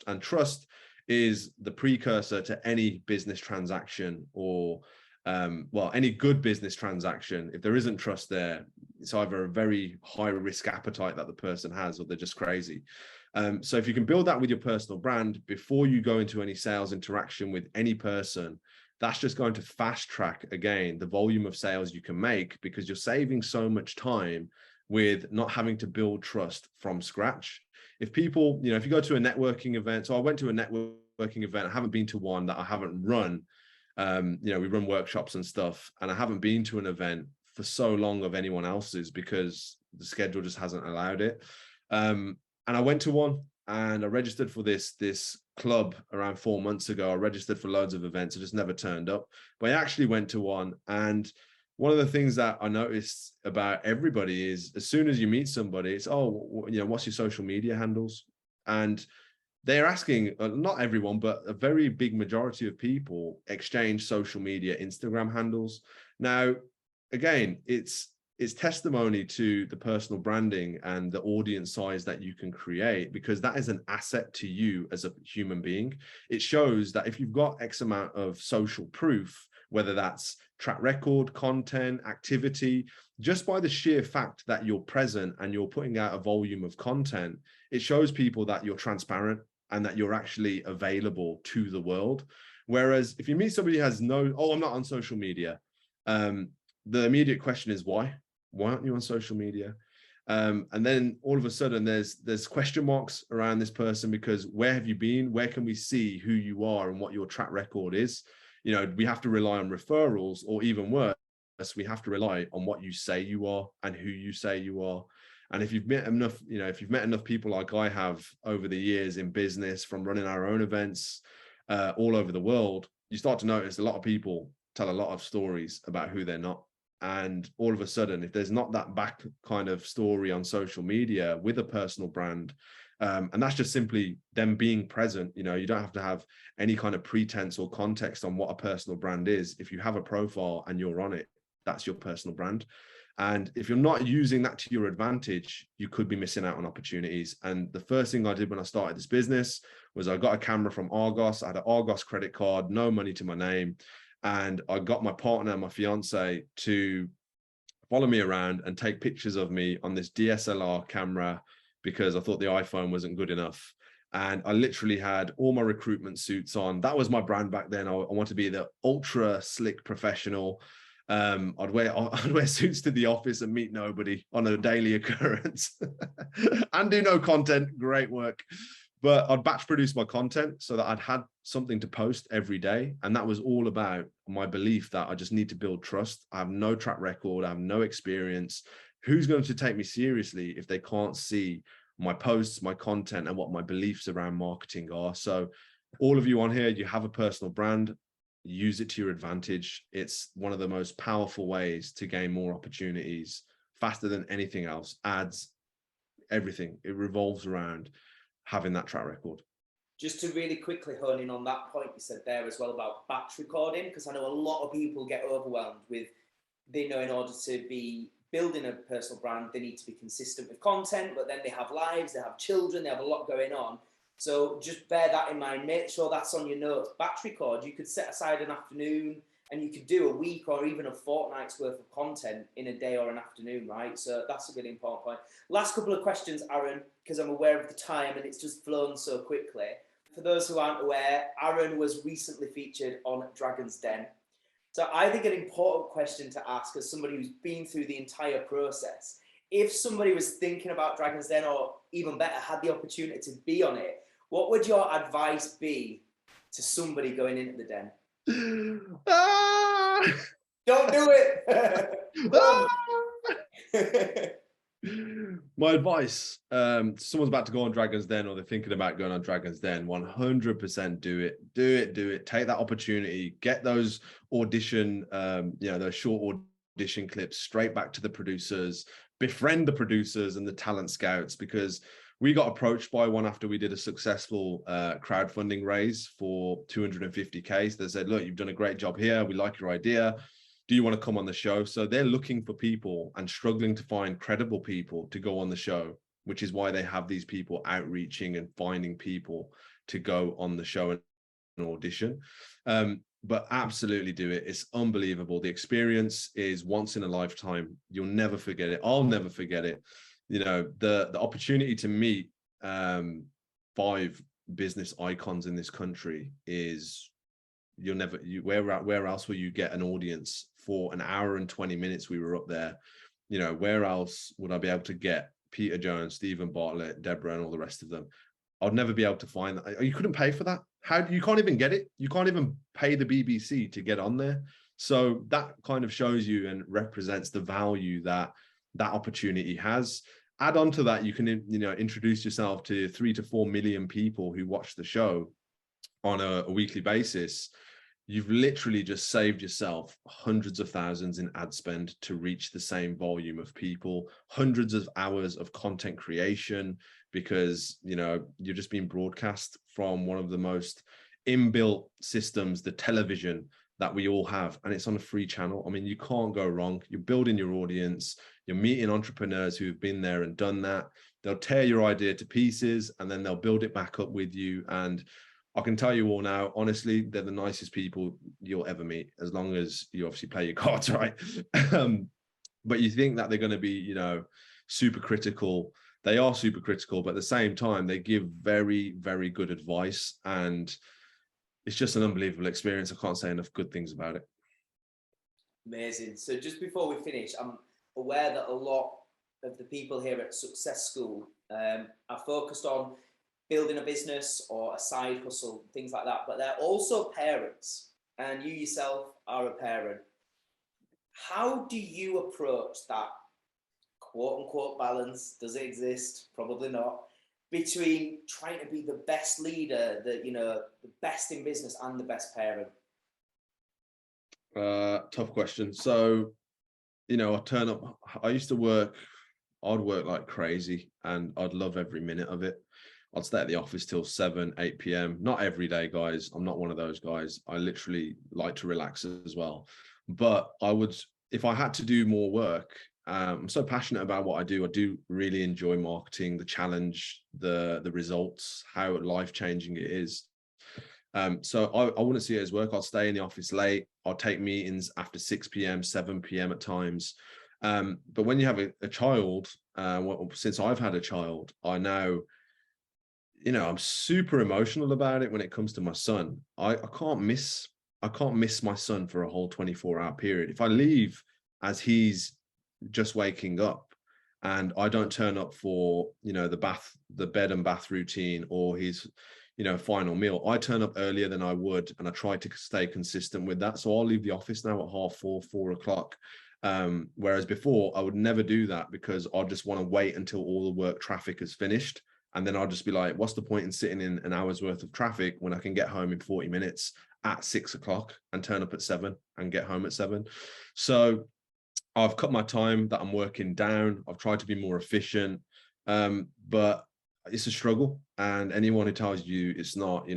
Speaker 2: And trust is the precursor to any business transaction, or any good business transaction. If there isn't trust there, it's either a very high risk appetite that the person has, or they're just crazy. So if you can build that with your personal brand before you go into any sales interaction with any person, that's just going to fast track, again, the volume of sales you can make, because you're saving so much time with not having to build trust from scratch. If people, if you go to a networking event, so I went to a networking event, I haven't been to one that I haven't run. We run workshops and stuff, and I haven't been to an event for so long of anyone else's because the schedule just hasn't allowed it. And I went to one, and I registered for this club around 4 months ago. I registered for loads of events. I just never turned up, but I actually went to one. And one of the things that I noticed about everybody is, as soon as you meet somebody, it's, what's your social media handles? And they're asking, not everyone, but a very big majority of people exchange social media Instagram handles. Now, again, it's testimony to the personal branding and the audience size that you can create, because that is an asset to you as a human being. It shows that if you've got X amount of social proof, whether that's track record, content, activity, just by the sheer fact that you're present and you're putting out a volume of content, it shows people that you're transparent and that you're actually available to the world. Whereas if you meet somebody who has I'm not on social media, the immediate question is why? Why aren't you on social media? And then all of a sudden there's question marks around this person, because where have you been? Where can we see who you are and what your track record is? You know, we have to rely on referrals, or even worse, we have to rely on what you say you are and who you say you are. And if you've met enough, you know, if you've met enough people like I have over the years in business, from running our own events all over the world, you start to notice a lot of people tell a lot of stories about who they're not. And all of a sudden, if there's not that back kind of story on social media with a personal brand, and that's just simply them being present, you know, you don't have to have any kind of pretense or context on what a personal brand is. If you have a profile and you're on it, that's your personal brand. And if you're not using that to your advantage, you could be missing out on opportunities. And the first thing I did when I started this business was I got a camera from Argos. I had an Argos credit card, no money to my name. And I got my partner, my fiance, to follow me around and take pictures of me on this DSLR camera, because I thought the iPhone wasn't good enough. And I literally had all my recruitment suits on. That was my brand back then. I wanted to be the ultra slick professional. I'd wear suits to the office and meet nobody on a daily occurrence and do no content. Great work. But I'd batch produce my content so that I'd had something to post every day. And that was all about my belief that I just need to build trust. I have no track record. I have no experience. Who's going to take me seriously if they can't see my posts, my content, and what my beliefs around marketing are? So all of you on here, you have a personal brand. Use it to your advantage. It's one of the most powerful ways to gain more opportunities, faster than anything else. Ads, everything. It revolves around having that track record.
Speaker 1: Just to really quickly hone in on that point you said there as well about batch recording, because I know a lot of people get overwhelmed with, they know in order to be building a personal brand, they need to be consistent with content, but then they have lives, they have children, they have a lot going on. So just bear that in mind. Make sure that's on your notes. Batch record, you could set aside an afternoon and you could do a week or even a fortnight's worth of content in a day or an afternoon, right? So that's a really important point. Last couple of questions, Aaron, because I'm aware of the time and it's just flown so quickly. For those who aren't aware, Aaron was recently featured on Dragon's Den. So I think an important question to ask, as somebody who's been through the entire process, if somebody was thinking about Dragon's Den, or even better, had the opportunity to be on it, what would your advice be to somebody going into the den? Don't do it.
Speaker 2: My advice, someone's about to go on Dragon's Den, or they're thinking about going on Dragon's Den, 100% do it. Take that opportunity, get those audition, those short audition clips straight back to the producers, befriend the producers and the talent scouts, because we got approached by one after we did a successful crowdfunding raise for 250K. So they said, look, you've done a great job here. We like your idea. Do you want to come on the show? So they're looking for people and struggling to find credible people to go on the show, which is why they have these people outreaching and finding people to go on the show and audition. But absolutely do it. It's unbelievable. The experience is once in a lifetime. You'll never forget it. I'll never forget it. You know, the opportunity to meet 5 business icons in this country is, where else will you get an audience for an hour and 20 minutes? We were up there, you know, where else would I be able to get Peter Jones, Stephen Bartlett, Deborah, and all the rest of them? I'd never be able to find that. You couldn't pay for that. You can't even get it. You can't even pay the BBC to get on there. So that kind of shows you and represents the value that opportunity has. Add on to that, you can, introduce yourself to 3 to 4 million people who watch the show on a weekly basis. You've literally just saved yourself hundreds of thousands in ad spend to reach the same volume of people, hundreds of hours of content creation, because, you're just being broadcast from one of the most inbuilt systems, the television that we all have, and it's on a free channel. I mean, you can't go wrong. You're building your audience. You're meeting entrepreneurs who've been there and done that. They'll tear your idea to pieces and then they'll build it back up with you. And I can tell you all now, honestly, they're the nicest people you'll ever meet, as long as you obviously play your cards right. But you think that they're going to be, super critical. They are super critical, but at the same time, they give very, very good advice. And it's just an unbelievable experience. I can't say enough good things about it.
Speaker 1: Amazing. So just before we finish, I'm aware that a lot of the people here at Success School are focused on building a business or a side hustle, things like that, but they're also parents, and you yourself are a parent. How do you approach that quote unquote balance? Does it exist? Probably not. Between trying to be the best leader, the best in business, and the best parent?
Speaker 2: Tough question. So, I turn up, I'd work like crazy and I'd love every minute of it. I'd stay at the office till 7, 8 p.m. Not every day, guys. I'm not one of those guys. I literally like to relax as well. But I would, if I had to do more work, I'm so passionate about what I do. I do really enjoy marketing, the challenge, the results, how life-changing it is. So I wouldn't see it as work. I'll stay in the office late. I'll take meetings after 6 p.m., 7 p.m. at times. But when you have a child, since I've had a child, I know, I'm super emotional about it when it comes to my son. I can't miss my son for a whole 24-hour period. If I leave as he's just waking up and I don't turn up for, the bed and bath routine or his, final meal, I turn up earlier than I would, and I try to stay consistent with that. So I'll leave the office now at 4:30, 4 o'clock. Whereas before I would never do that because I just want to wait until all the work traffic is finished. And then I'll just be like, what's the point in sitting in an hour's worth of traffic when I can get home in 40 minutes at 6 o'clock and turn up at 7 and get home at 7? So I've cut my time that I'm working down. I've tried to be more efficient, but it's a struggle. And anyone who tells you it's not,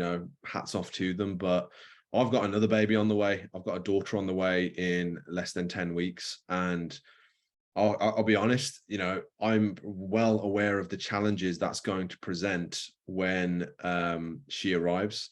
Speaker 2: hats off to them. But I've got another baby on the way. I've got a daughter on the way in less than 10 weeks. And I'll be honest, I'm well aware of the challenges that's going to present when she arrives.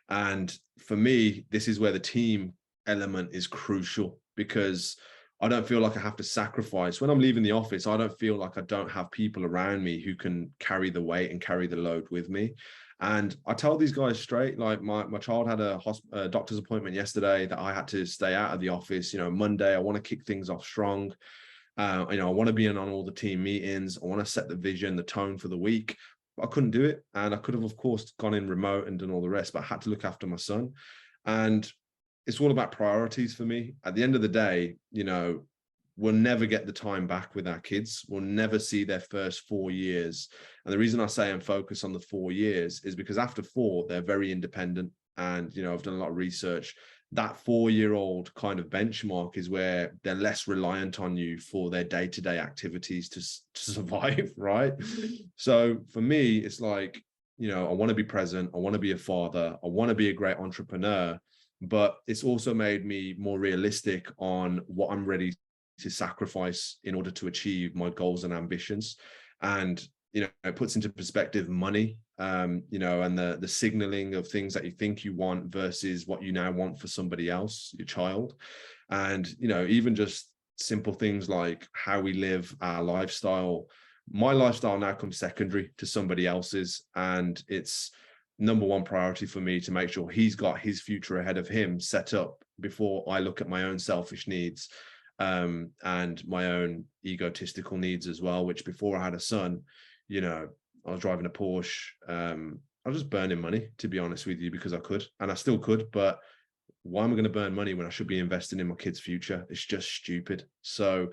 Speaker 2: And for me, this is where the team element is crucial, because I don't feel like I have to sacrifice. When I'm leaving the office, I don't feel like I don't have people around me who can carry the weight and carry the load with me. And I tell these guys straight, like my child had a doctor's appointment yesterday that I had to stay out of the office. Monday, I want to kick things off strong. I want to be in on all the team meetings. I want to set the vision, the tone for the week. But I couldn't do it. And I could have, of course, gone in remote and done all the rest, but I had to look after my son. And it's all about priorities for me. At the end of the day, we'll never get the time back with our kids. We'll never see their first 4 years. And the reason I say I'm focused on the 4 years is because after 4, they're very independent. And, I've done a lot of research. That 4-year-old kind of benchmark is where they're less reliant on you for their day-to-day activities to survive, right? So for me, it's like, I want to be present. I want to be a father. I want to be a great entrepreneur. But it's also made me more realistic on what I'm ready to sacrifice in order to achieve my goals and ambitions. And, it puts into perspective money, and the signaling of things that you think you want versus what you now want for somebody else, your child. And, even just simple things like how we live our lifestyle. My lifestyle now comes secondary to somebody else's. And it's number one priority for me to make sure he's got his future ahead of him set up before I look at my own selfish needs, and my own egotistical needs as well, which before I had a son, I was driving a Porsche. I was just burning money, to be honest with you, because I could, and I still could, but why am I going to burn money when I should be investing in my kid's future? It's just stupid. So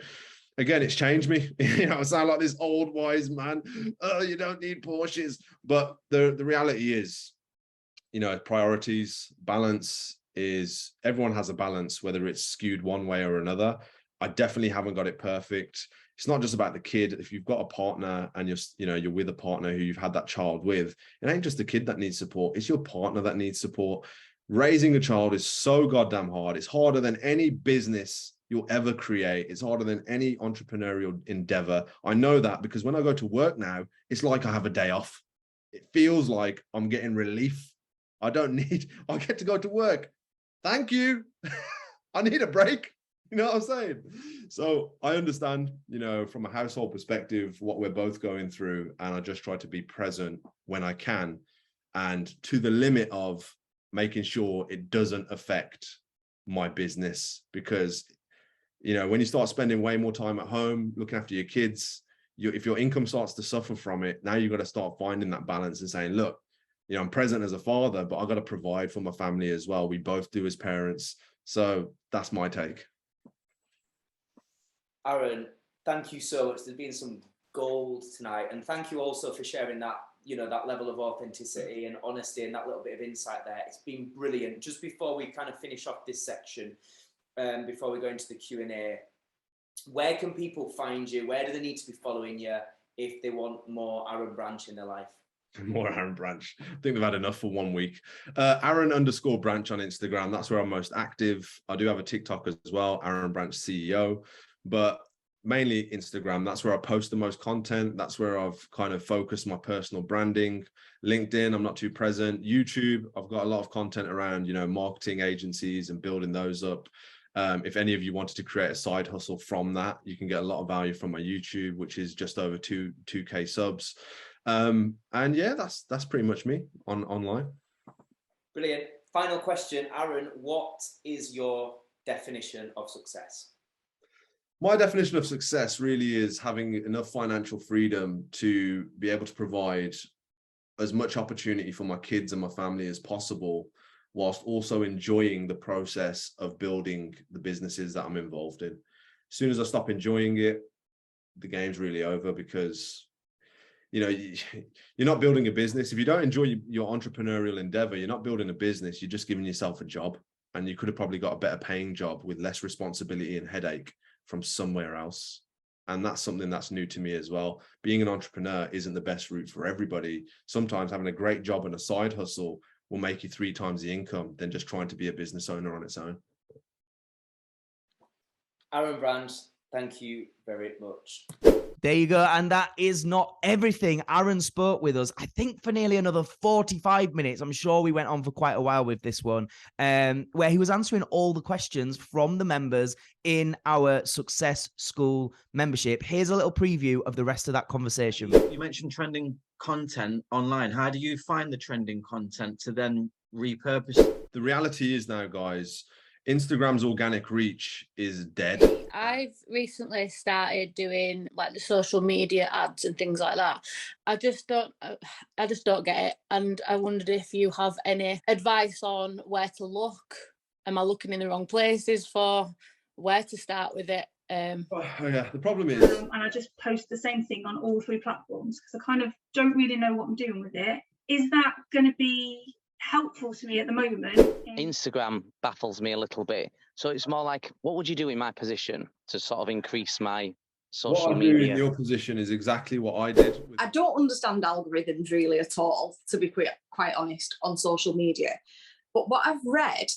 Speaker 2: again, it's changed me. I sound like this old wise man. Oh, you don't need Porsches. But the reality is, priorities, balance is, everyone has a balance, whether it's skewed one way or another. I definitely haven't got it perfect. It's not just about the kid. If you've got a partner and you're with a partner who you've had that child with, it ain't just the kid that needs support. It's your partner that needs support. Raising a child is so goddamn hard. It's harder than any business you'll ever create. It's harder than any entrepreneurial endeavor. I know that because when I go to work now, it's like I have a day off. It feels like I'm getting relief. I get to go to work. Thank you. I need a break. You know what I'm saying? So I understand, from a household perspective, what we're both going through. And I just try to be present when I can, and to the limit of making sure it doesn't affect my business. Because, when you start spending way more time at home, looking after your kids, if your income starts to suffer from it, now you've got to start finding that balance and saying, look, you know, I'm present as a father, but I've got to provide for my family as well. We both do as parents. So that's my take.
Speaker 1: Aaron, thank you so much. There's been some gold tonight. And thank you also for sharing that, you know, that level of authenticity and honesty and that little bit of insight there. It's been brilliant. Just before we kind of finish off this section, before we go into the Q&A, where can people find you? Where do they need to be following you if they want more Aaron Branch in their life?
Speaker 2: More Aaron Branch. I think they've had enough for 1 week. Aaron_Branch on Instagram. That's where I'm most active. I do have a TikTok as well, Aaron Branch CEO, but mainly Instagram. That's where I post the most content. That's where I've kind of focused my personal branding. LinkedIn, I'm not too present. YouTube, I've got a lot of content around, you know, marketing agencies and building those up. If any of you wanted to create a side hustle from that, you can get a lot of value from my YouTube, which is just over 2K subs. And yeah, that's pretty much me online.
Speaker 1: Brilliant. Final question, Aaron, what is your definition of success?
Speaker 2: My definition of success really is having enough financial freedom to be able to provide as much opportunity for my kids and my family as possible, whilst also enjoying the process of building the businesses that I'm involved in. As soon as I stop enjoying it, the game's really over, because you know, you're not building a business. If you don't enjoy your entrepreneurial endeavor, you're not building a business, you're just giving yourself a job, and you could have probably got a better paying job with less responsibility and headache from somewhere else. And that's something that's new to me as well. Being an entrepreneur isn't the best route for everybody. Sometimes having a great job and a side hustle will make you 3 times the income than just trying to be a business owner on its own.
Speaker 1: Aaron Branch, thank you very much.
Speaker 3: There you go. And that is not everything. Aaron spoke with us, I think, for nearly another 45 minutes. I'm sure we went on for quite a while with this one, where he was answering all the questions from the members in our Success School membership. Here's a little preview of the rest of that conversation.
Speaker 4: You mentioned trending content online. How do you find the trending content to then repurpose?
Speaker 2: The reality is now, guys, Instagram's organic reach is dead.
Speaker 5: I've recently started doing like the social media ads and things like that. I just don't get it. And I wondered if you have any advice on where to look. Am I looking in the wrong places for where to start with it?
Speaker 2: Yeah, the problem is...
Speaker 6: and I just post the same thing on all 3 platforms because I kind of don't really know what I'm doing with it. Is that going to be helpful to me at the moment?
Speaker 7: Instagram baffles me a little bit. So it's more like, what would you do in my position to sort of increase my social
Speaker 2: what I
Speaker 7: media?
Speaker 2: do in your position is exactly what I did.
Speaker 8: I don't understand algorithms really at all, to be quite honest, on social media. But what I've read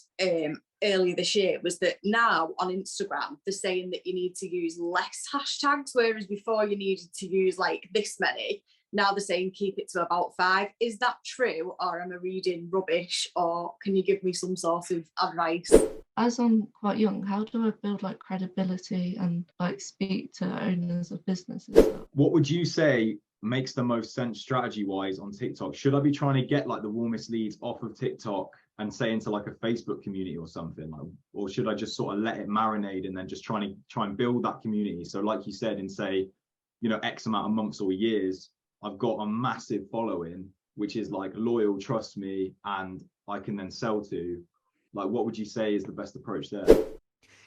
Speaker 8: earlier this year was that now on Instagram, they're saying that you need to use less hashtags, whereas before you needed to use like this many. Now they're saying keep it to about 5. Is that true, or am I reading rubbish, or can you give me some sort of advice?
Speaker 9: As I'm quite young, how do I build like credibility and like speak to owners of businesses?
Speaker 10: What would you say makes the most sense strategy-wise on TikTok? Should I be trying to get like the warmest leads off of TikTok and say into like a Facebook community or something, like, or should I just sort of let it marinate and then just try and build that community? So like you said, in say, you know, X amount of months or years, I've got a massive following, which is like loyal, trust me, and I can then sell to. Like, what would you say is the best approach there?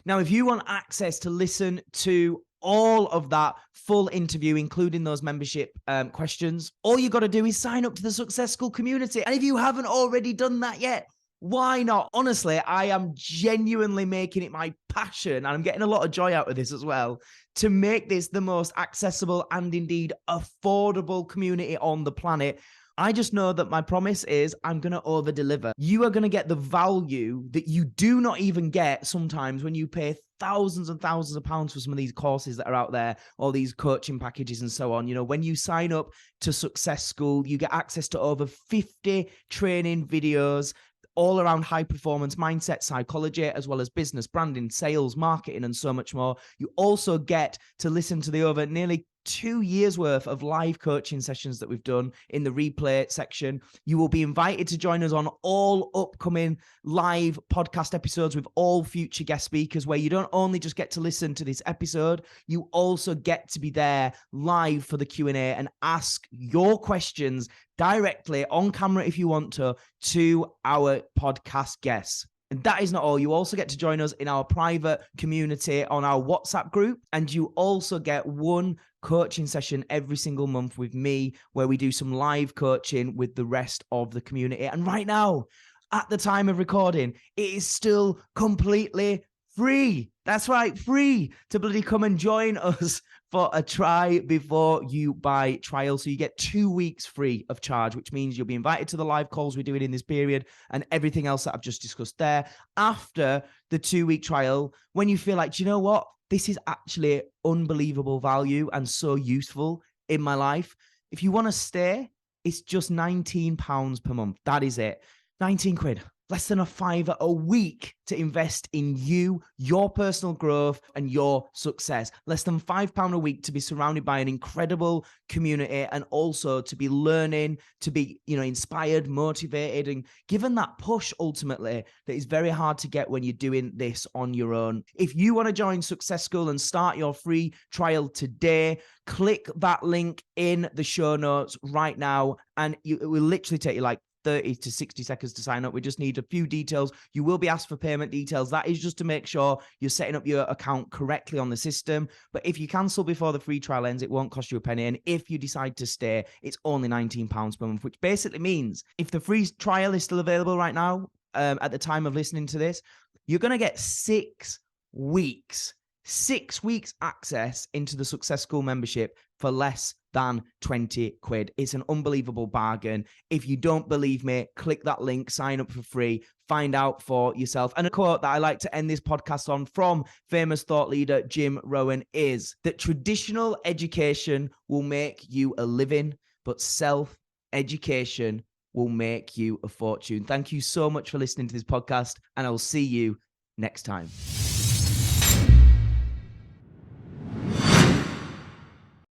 Speaker 3: Now, if you want access to listen to all of that full interview, including those membership questions, all you got to do is sign up to the Success School community. And if you haven't already done that yet, why not? Honestly, I am genuinely making it my passion, and I'm getting a lot of joy out of this as well, to make this the most accessible and indeed affordable community on the planet. I just know that my promise is I'm going to over deliver. You are going to get the value that you do not even get sometimes when you pay thousands and thousands of pounds for some of these courses that are out there, all these coaching packages and so on. You know, when you sign up to Success School, you get access to over 50 training videos, all around high performance mindset, psychology, as well as business, branding, sales, marketing, and so much more. You also get to listen to the over nearly 2 years worth of live coaching sessions that we've done in the replay section. You will be invited to join us on all upcoming live podcast episodes with all future guest speakers, where you don't only just get to listen to this episode, you also get to be there live for the Q&A and ask your questions directly on camera if you want to our podcast guests. And that is not all. You also get to join us in our private community on our WhatsApp group. And you also get one coaching session every single month with me, where we do some live coaching with the rest of the community. And right now, at the time of recording, it is still completely free. That's right, free to bloody come and join us for a try before you buy trial. So you get 2 weeks free of charge, which means you'll be invited to the live calls we're doing in this period and everything else that I've just discussed there. After the 2-week trial, when you feel like, do you know what? This is actually unbelievable value and so useful in my life. If you want to stay, it's just £19 per month. That is it. 19 quid. Less than a £5 a week to invest in you, your personal growth, and your success. Less than £5 a week to be surrounded by an incredible community, and also to be learning, to be, inspired, motivated, and given that push ultimately that is very hard to get when you're doing this on your own. If you want to join Success School and start your free trial today, click that link in the show notes right now, and it will literally take you like 30 to 60 seconds to sign up. We just need a few details. You will be asked for payment details. That is just to make sure you're setting up your account correctly on the system. But if you cancel before the free trial ends, it won't cost you a penny. And if you decide to stay, it's only £19 per month, which basically means if the free trial is still available right now, at the time of listening to this, you're going to get 6 weeks access into the Success School membership for less than 20 quid. It's an unbelievable bargain. If you don't believe me, click that link, sign up for free, find out for yourself. And a quote that I like to end this podcast on from famous thought leader Jim Rohn is that traditional education will make you a living, but self-education will make you a fortune. Thank you so much for listening to this podcast, and I will see you next time.